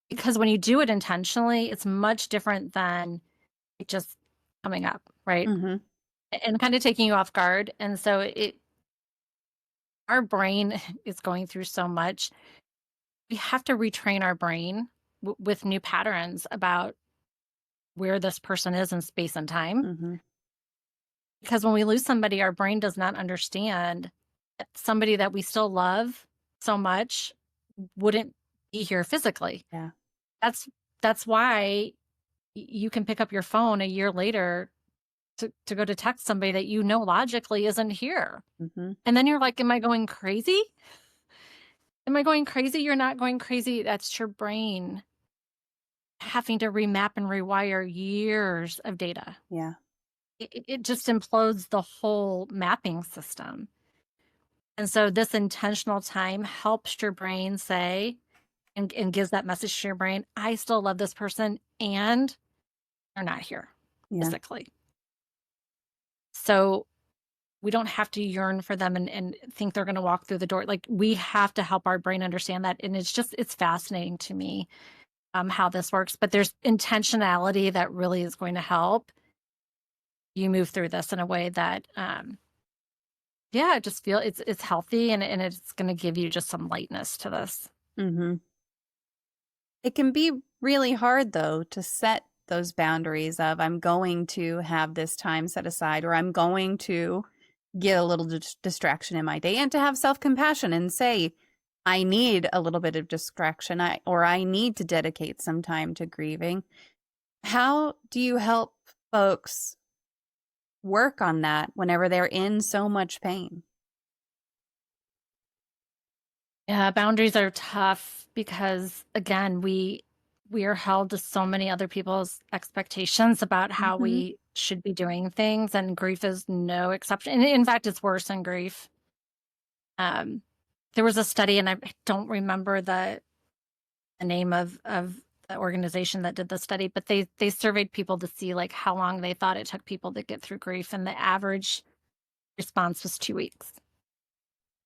Because when you do it intentionally, it's much different than it just coming up, right? Mm-hmm. And kind of taking you off guard. And so our brain is going through so much. We have to retrain our brain with new patterns about where this person is in space and time. Mm-hmm. Because when we lose somebody, our brain does not understand that somebody that we still love so much wouldn't be here physically. Yeah. That's why you can pick up your phone a year later to go to text somebody that you know logically isn't here. Mm-hmm. And then you're like, am I going crazy? Am I going crazy? You're not going crazy. That's your brain having to remap and rewire years of data. Yeah. It just implodes the whole mapping system. And so this intentional time helps your brain say, and gives that message to your brain, I still love this person and they're not here physically. So we don't have to yearn for them and think they're going to walk through the door. Like, we have to help our brain understand that. And it's fascinating to me how this works. But there's intentionality that really is going to help you move through this in a way that, I just feel it's healthy and it's going to give you just some lightness to this. Mm-hmm. It can be really hard, though, to set those boundaries of I'm going to have this time set aside, or I'm going to get a little distraction in my day, and to have self-compassion and say, I need a little bit of distraction, or I need to dedicate some time to grieving. How do you help folks work on that whenever they're in so much pain? Yeah, boundaries are tough because, again, we are held to so many other people's expectations about how Mm-hmm. we should be doing things, and grief is no exception. And in fact, it's worse than grief. There was a study, and I don't remember the name of the organization that did the study, but they surveyed people to see like how long they thought it took people to get through grief, and the average response was 2 weeks.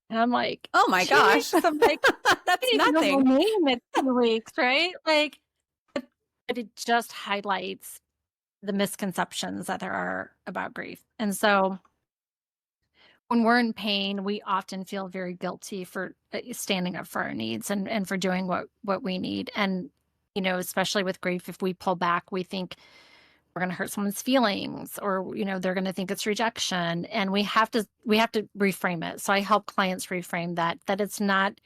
And I'm like, Oh my 2 gosh. weeks? I'm like, That's even nothing. name it 2 weeks, right? Like, but it just highlights the misconceptions that there are about grief. And so when we're in pain, we often feel very guilty for standing up for our needs and for doing what we need. And, especially with grief, if we pull back, we think we're going to hurt someone's feelings, or, they're going to think it's rejection. And we have to reframe it. So I help clients reframe that it's not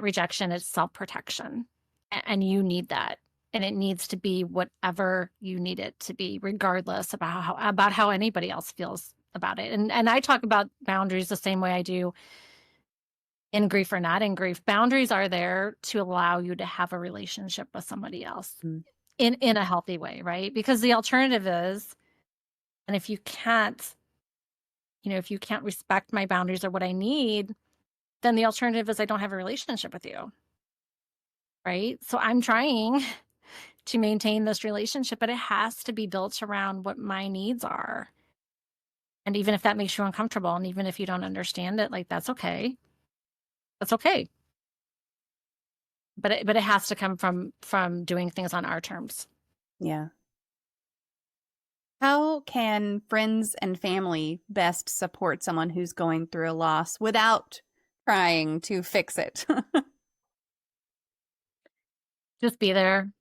rejection, it's self-protection. And you need that. And it needs to be whatever you need it to be, regardless about how anybody else feels about it. And I talk about boundaries the same way I do in grief or not in grief. Boundaries are there to allow you to have a relationship with somebody else in a healthy way, right? Because the alternative is, and if you can't respect my boundaries or what I need, then the alternative is I don't have a relationship with you. Right? So I'm trying to maintain this relationship, but it has to be built around what my needs are. And even if that makes you uncomfortable, and even if you don't understand it, like, that's okay. That's okay. But it has to come from doing things on our terms. Yeah. How can friends and family best support someone who's going through a loss without trying to fix it? Just be there.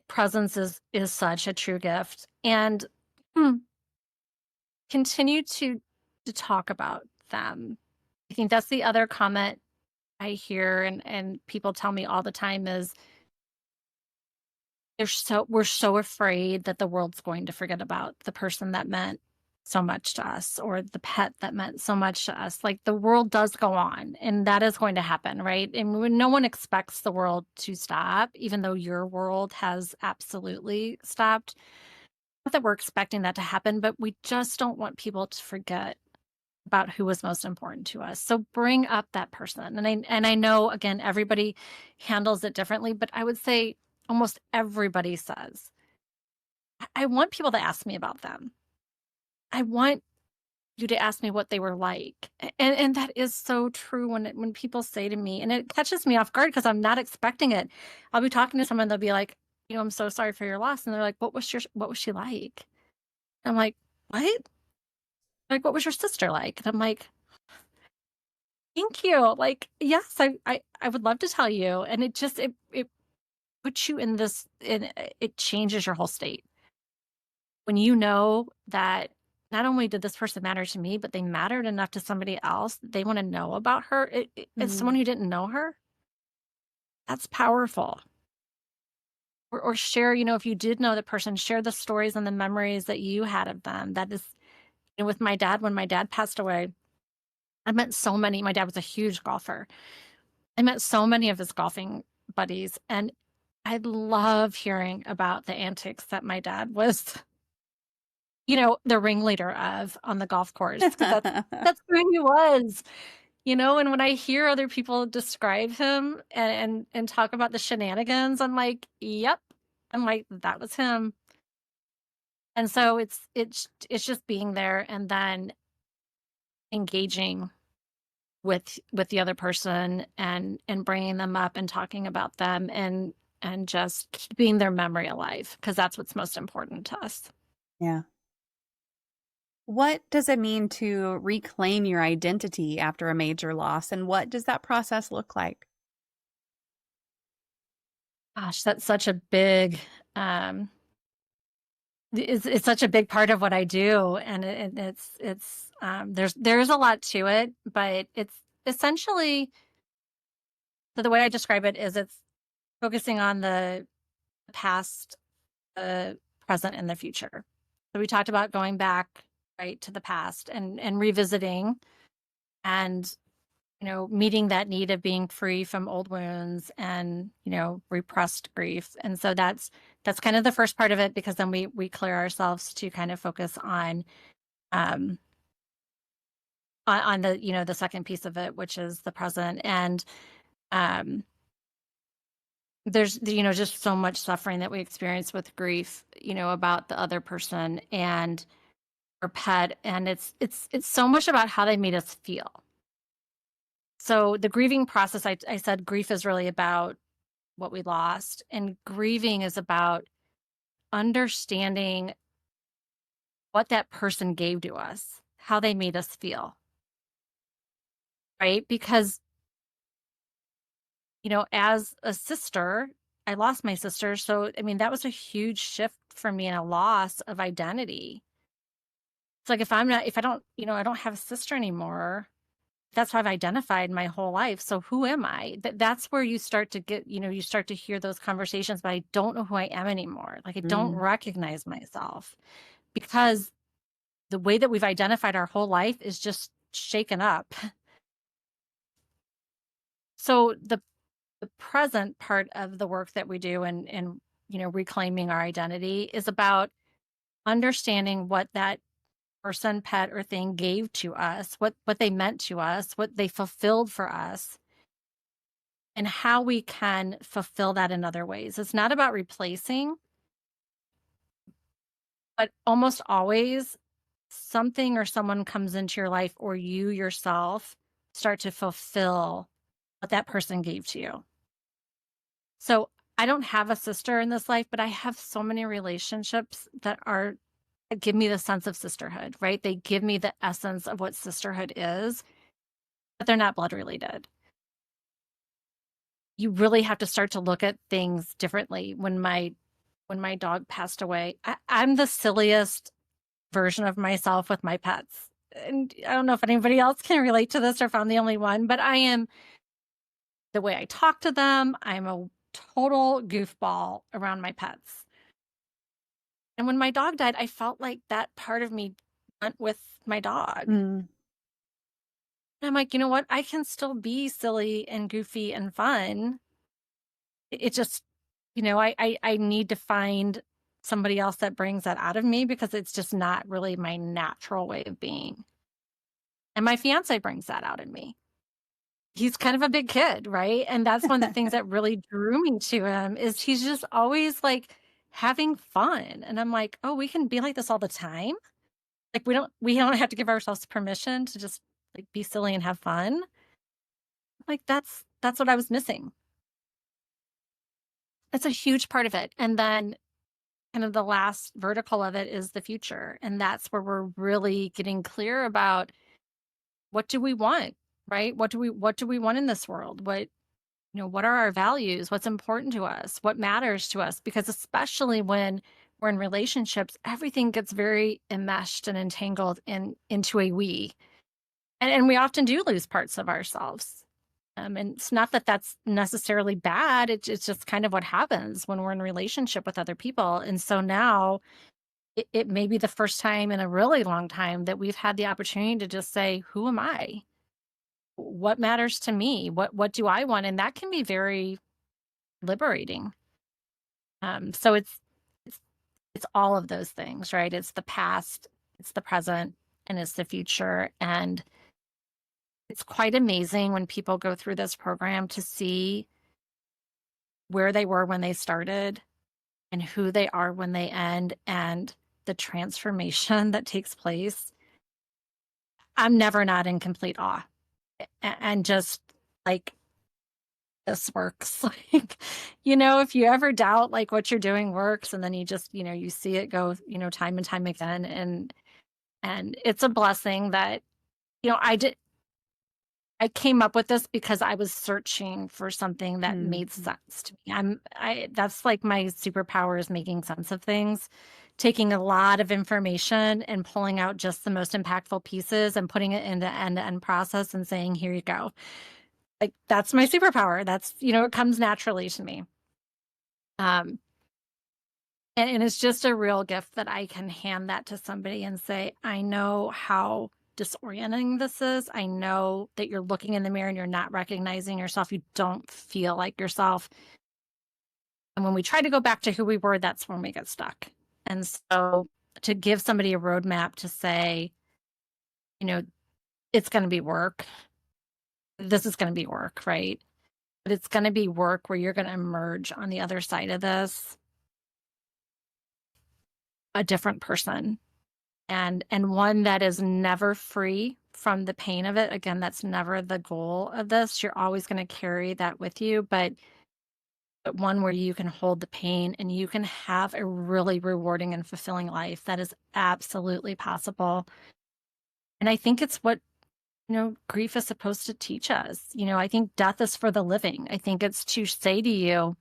Presence is such a true gift. And continue to talk about them. I think that's the other comment I hear and people tell me all the time is we're so afraid that the world's going to forget about the person that meant so much to us, or the pet that meant so much to us. Like, the world does go on, and that is going to happen, right? And no one expects the world to stop, even though your world has absolutely stopped. Not that we're expecting that to happen, but we just don't want people to forget about who was most important to us. So bring up that person. And I know, again, everybody handles it differently, but I would say almost everybody says, I want people to ask me about them. I want you to ask me what they were like. And that is so true when people say to me, and it catches me off guard because I'm not expecting it. I'll be talking to someone, they'll be like, I'm so sorry for your loss. And they're like, what was she like? I'm like, what? Like, what was your sister like? And I'm like, thank you. Like, yes, I would love to tell you. And it puts you in this, it changes your whole state. When you know that not only did this person matter to me, but they mattered enough to somebody else, they want to know about her. As Mm. someone who didn't know her, that's powerful. Or share, if you did know the person, share the stories and the memories that you had of them. That is, with my dad, when my dad passed away, I met so many. My dad was a huge golfer. I met so many of his golfing buddies, and I love hearing about the antics that my dad was, the ringleader of on the golf course, because that's who he was. And when I hear other people describe him and talk about the shenanigans, I'm like, yep. I'm like, that was him. And so it's just being there and then engaging with the other person and bringing them up and talking about them and just keeping their memory alive, because that's what's most important to us. Yeah. What does it mean to reclaim your identity after a major loss, and what does that process look like? Gosh, that's such a big um it's such a big part of what I do, and there's a lot to it, but it's essentially, so the way I describe it is it's focusing on the past, the present, and the future. So we talked about going back, right, to the past and revisiting and, meeting that need of being free from old wounds and, repressed grief. And so that's kind of the first part of it, because then we clear ourselves to kind of focus um on the, the second piece of it, which is the present. And um there's, just so much suffering that we experience with grief, about the other person and our pet, and it's so much about how they made us feel. So the grieving process, I said grief is really about what we lost, and grieving is about understanding what that person gave to us, how they made us feel, right? Because, as a sister, I lost my sister. So, I mean, that was a huge shift for me and a loss of identity. It's like if I don't, I don't have a sister anymore, that's how I've identified my whole life. So who am I? That's where you start to get, you start to hear those conversations, but I don't know who I am anymore. Like I don't Mm. recognize myself, because the way that we've identified our whole life is just shaken up. So the present part of the work that we do and reclaiming our identity is about understanding what that person, pet, or thing gave to us, what they meant to us, what they fulfilled for us, and how we can fulfill that in other ways. It's not about replacing, but almost always something or someone comes into your life, or you yourself start to fulfill what that person gave to you. So I don't have a sister in this life, but I have so many relationships that give me the sense of sisterhood, right? They give me the essence of what sisterhood is, but they're not blood related. You really have to start to look at things differently. When my dog passed away, I'm the silliest version of myself with my pets. And I don't know if anybody else can relate to this or if I'm the only one, but I am, the way I talk to them, I'm a total goofball around my pets. And when my dog died, I felt like that part of me went with my dog. And Mm. I'm like, you know what? I can still be silly and goofy and fun. It just, I need to find somebody else that brings that out of me, because it's just not really my natural way of being. And my fiance brings that out in me. He's kind of a big kid, right? And that's one of the things that really drew me to him, is he's just always like having fun. And I'm like, oh, we can be like this all the time. Like we don't have to give ourselves permission to just like be silly and have fun. Like that's what I was missing. That's a huge part of it. And then kind of the last vertical of it is the future. And that's where we're really getting clear about, what do we want, right? What do we want in this world? what are our values? What's important to us? What matters to us? Because especially when we're in relationships, everything gets very enmeshed and entangled into a we. And we often do lose parts of ourselves. And it's not that that's necessarily bad. It's just kind of what happens when we're in a relationship with other people. And so now it may be the first time in a really long time that we've had the opportunity to just say, who am I? What matters to me? What do I want? And that can be very liberating. So it's all of those things, right? It's the past, it's the present, and it's the future. And it's quite amazing when people go through this program to see where they were when they started and who they are when they end and the transformation that takes place. I'm never not in complete awe. And just like, this works. Like, if you ever doubt like what you're doing works, and then you just, you see it go, time and time again. And it's a blessing that, I came up with this because I was searching for something that made sense to me. That's like my superpower, is making sense of things, taking a lot of information and pulling out just the most impactful pieces and putting it into end-to-end process and saying, here you go. Like, that's my superpower. That's, it comes naturally to me. And it's just a real gift that I can hand that to somebody and say, I know how disorienting this is. I know that you're looking in the mirror and you're not recognizing yourself. You don't feel like yourself. And when we try to go back to who we were, that's when we get stuck. And so to give somebody a roadmap to say, it's going to be work. This is going to be work, right? But it's going to be work where you're going to emerge on the other side of this a different person, and one that is never free from the pain of it. Again, that's never the goal of this. You're always going to carry that with you, but one where you can hold the pain and you can have a really rewarding and fulfilling life. That is absolutely possible. And I think it's what, grief is supposed to teach us. I think death is for the living. I think it's to say to you,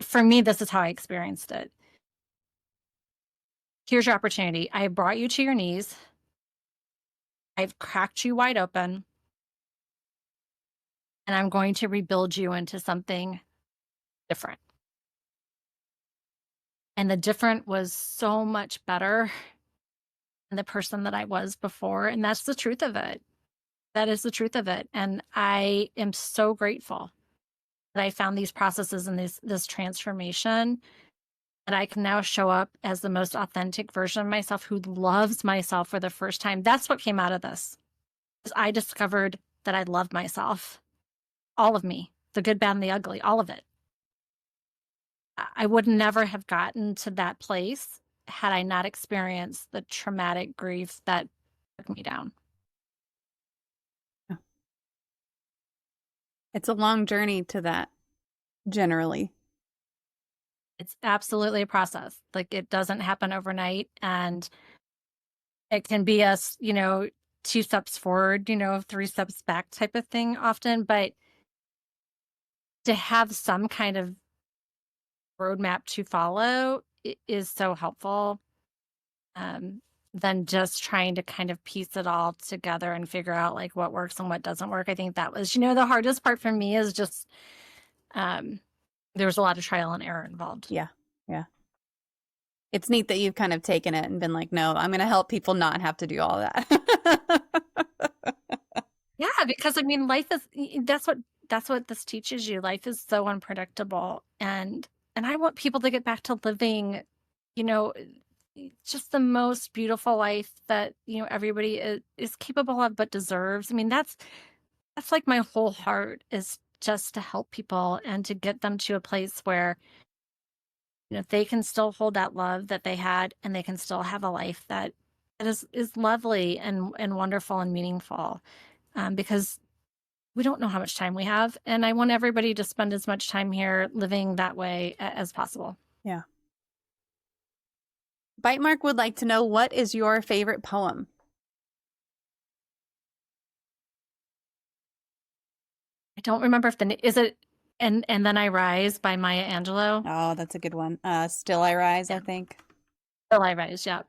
for me, this is how I experienced it. Here's your opportunity. I have brought you to your knees. I've cracked you wide open. And I'm going to rebuild you into something different. And the different was so much better than the person that I was before. And that's the truth of it. That is the truth of it. And I am so grateful that I found these processes and this transformation, that I can now show up as the most authentic version of myself, who loves myself for the first time. That's what came out of this. I discovered that I love myself, all of me, the good, bad, and the ugly, all of it. I would never have gotten to that place had I not experienced the traumatic grief that took me down. It's a long journey to that, generally. It's absolutely a process. Like, it doesn't happen overnight, and it can be a, 2 steps forward, 3 steps back type of thing often. But to have some kind of roadmap to follow is so helpful, than just trying to kind of piece it all together and figure out like what works and what doesn't work. I think that was, the hardest part for me, is just, there was a lot of trial and error involved. Yeah. It's neat that you've kind of taken it and been like, no, I'm going to help people not have to do all that. Yeah, because life is, that's what this teaches you. Life is so unpredictable. And I want people to get back to living, just the most beautiful life that, everybody is capable of, but deserves. That's like my whole heart, is just to help people and to get them to a place where, they can still hold that love that they had, and they can still have a life that is lovely and wonderful and meaningful, because we don't know how much time we have. And I want everybody to spend as much time here living that way as possible. Yeah. Bite Mark would like to know, what is your favorite poem? I don't remember if is it And Then I Rise by Maya Angelou. Oh, that's a good one. Still I Rise, I Yeah. think. Still I Rise. Yep.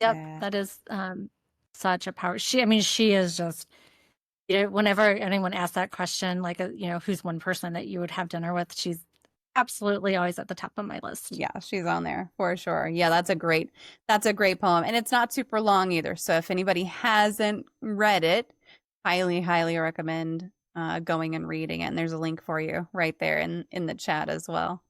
Yep. Yeah. That is such a power. She is just, whenever anyone asks that question, like, who's one person that you would have dinner with, she's absolutely always at the top of my list. Yeah, she's on there for sure. Yeah, that's a great poem. And it's not super long either. So if anybody hasn't read it, highly, highly recommend going and reading it. And there's a link for you right there in the chat as well.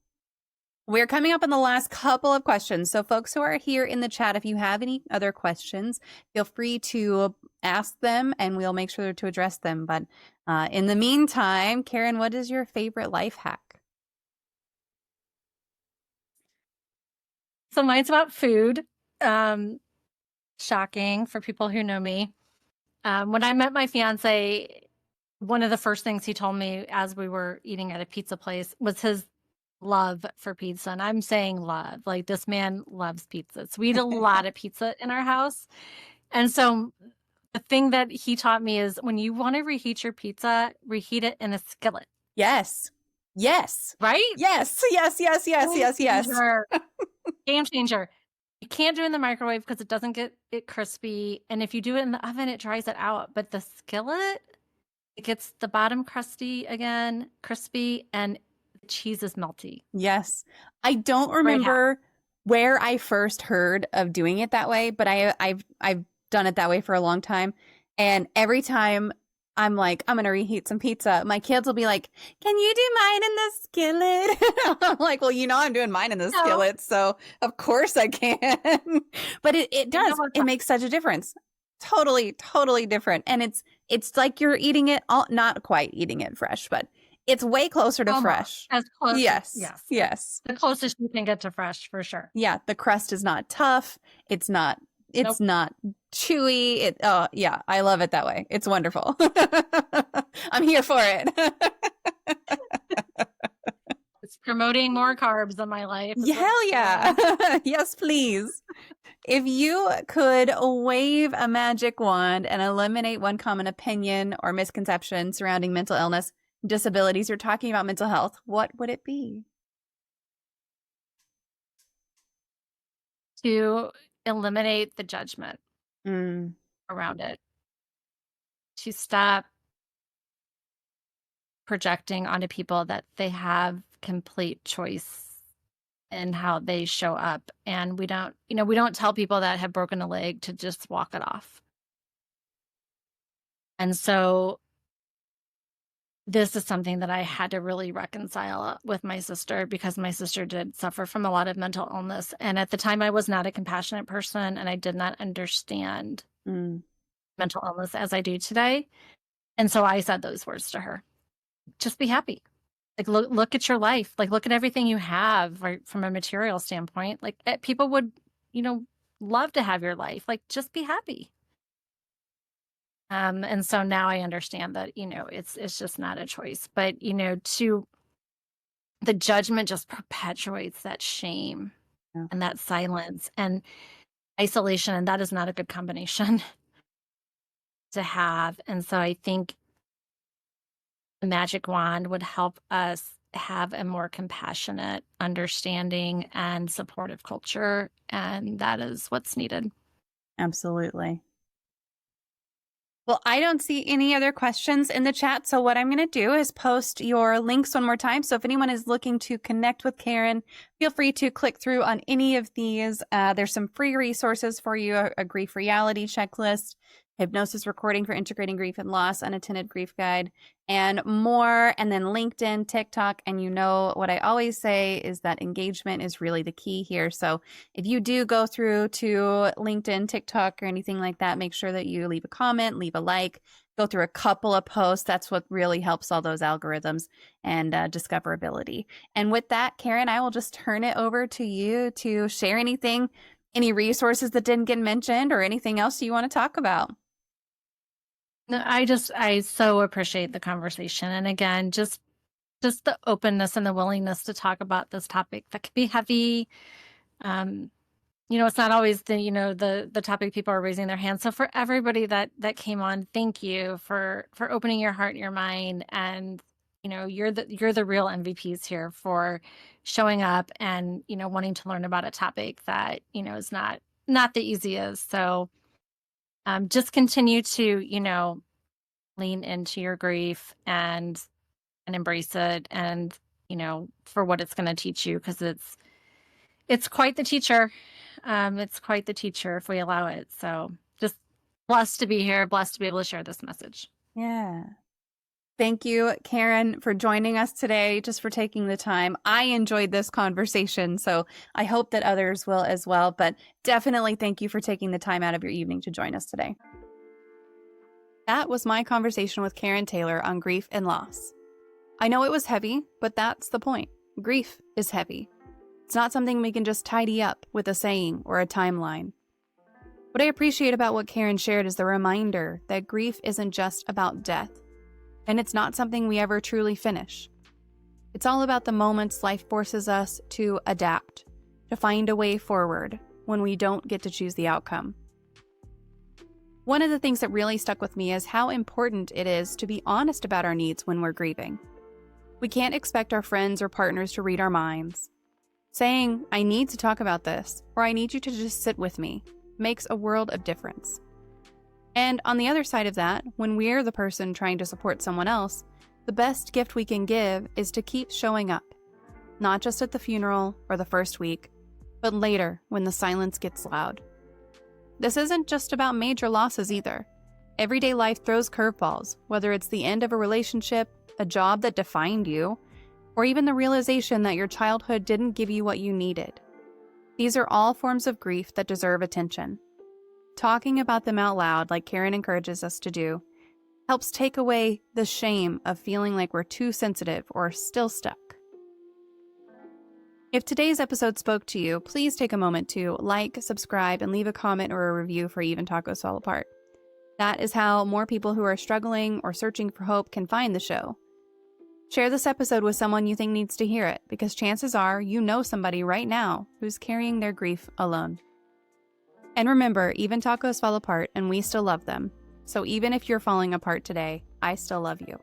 We're coming up on the last couple of questions. So folks who are here in the chat, if you have any other questions, feel free to ask them and we'll make sure to address them. But in the meantime, Karen, what is your favorite life hack? So mine's about food. Shocking for people who know me. When I met my fiance, one of the first things he told me as we were eating at a pizza place was his love for pizza. And I'm saying love, like this man loves pizza. So we eat a lot of pizza in our house. And so the thing that he taught me is when you want to reheat your pizza, reheat it in a skillet. Yes. Yes. Right? Yes. Yes. Yes. Yes. Yes. Yes. Game changer. You can't do it in the microwave because it doesn't get it crispy. And if you do it in the oven, it dries it out. But the skillet, it gets the bottom crusty again, crispy, and the cheese is melty. Yes. I don't remember where I first heard of doing it that way, but I've done it that way for a long time. And every time I'm like, I'm going to reheat some pizza, my kids will be like, can you do mine in the skillet? I'm like, well, I'm doing mine in the skillet, so of course I can. But it does. It makes such a difference. Totally, totally different. And it's like you're eating it, not quite eating it fresh, but it's way closer to fresh. As close. Yes. Yes. The closest you can get to fresh for sure. Yeah. The crust is not tough. It's not chewy. Yeah, I love it that way. It's wonderful. I'm here for it. It's promoting more carbs in my life. Hell yeah. Yes, please. If you could wave a magic wand and eliminate one common opinion or misconception surrounding mental illness, disabilities, you're talking about mental health, what would it be? To eliminate the judgment around it. To stop projecting onto people that they have complete choice in how they show up. And we don't tell people that have broken a leg to just walk it off. And so this is something that I had to really reconcile with my sister because my sister did suffer from a lot of mental illness. And at the time, I was not a compassionate person and I did not understand mental illness as I do today. And so I said those words to her. Just be happy. Like, look at your life. Like, look at everything you have, right, from a material standpoint. Like, people would, love to have your life. Like, just be happy. And so now I understand that, it's just not a choice. But, the judgment just perpetuates that shame and that silence and isolation. And that is not a good combination to have. And so I think the magic wand would help us have a more compassionate, understanding, and supportive culture. And that is what's needed. Absolutely. Well, I don't see any other questions in the chat. So what I'm going to do is post your links one more time. So if anyone is looking to connect with Karen, feel free to click through on any of these. There's some free resources for you, a grief reality checklist, hypnosis recording for integrating grief and loss, unattended grief guide, and more. And then LinkedIn, TikTok. And what I always say is that engagement is really the key here. So if you do go through to LinkedIn, TikTok, or anything like that, make sure that you leave a comment, leave a like, go through a couple of posts. That's what really helps all those algorithms and discoverability. And with that, Karen, I will just turn it over to you to share any resources that didn't get mentioned or anything else you want to talk about. No, I so appreciate the conversation. And again, just the openness and the willingness to talk about this topic that can be heavy. It's not always the topic people are raising their hands. So for everybody that came on, thank you for opening your heart and your mind and, you're the real MVPs here for showing up and, wanting to learn about a topic that, is not the easiest. So just continue to, lean into your grief and embrace it and, for what it's going to teach you, because it's quite the teacher. It's quite the teacher if we allow it. So just blessed to be here, blessed to be able to share this message. Yeah. Thank you, Karen, for joining us today, just for taking the time. I enjoyed this conversation, so I hope that others will as well. But definitely thank you for taking the time out of your evening to join us today. That was my conversation with Karen Taylor on grief and loss. I know it was heavy, but that's the point. Grief is heavy. It's not something we can just tidy up with a saying or a timeline. What I appreciate about what Karen shared is the reminder that grief isn't just about death. And it's not something we ever truly finish. It's all about the moments life forces us to adapt, to find a way forward when we don't get to choose the outcome. One of the things that really stuck with me is how important it is to be honest about our needs when we're grieving. We can't expect our friends or partners to read our minds. Saying, "I need to talk about this," or "I need you to just sit with me," makes a world of difference. And on the other side of that, when we're the person trying to support someone else, the best gift we can give is to keep showing up, not just at the funeral or the first week, but later when the silence gets loud. This isn't just about major losses either. Everyday life throws curveballs, whether it's the end of a relationship, a job that defined you, or even the realization that your childhood didn't give you what you needed. These are all forms of grief that deserve attention. Talking about them out loud, like Karen encourages us to do, helps take away the shame of feeling like we're too sensitive or still stuck. If today's episode spoke to you, please take a moment to like, subscribe, and leave a comment or a review for Even Tacos Fall Apart. That is how more people who are struggling or searching for hope can find the show. Share this episode with someone you think needs to hear it, because chances are you know somebody right now who's carrying their grief alone. And remember, even tacos fall apart and we still love them. So even if you're falling apart today, I still love you.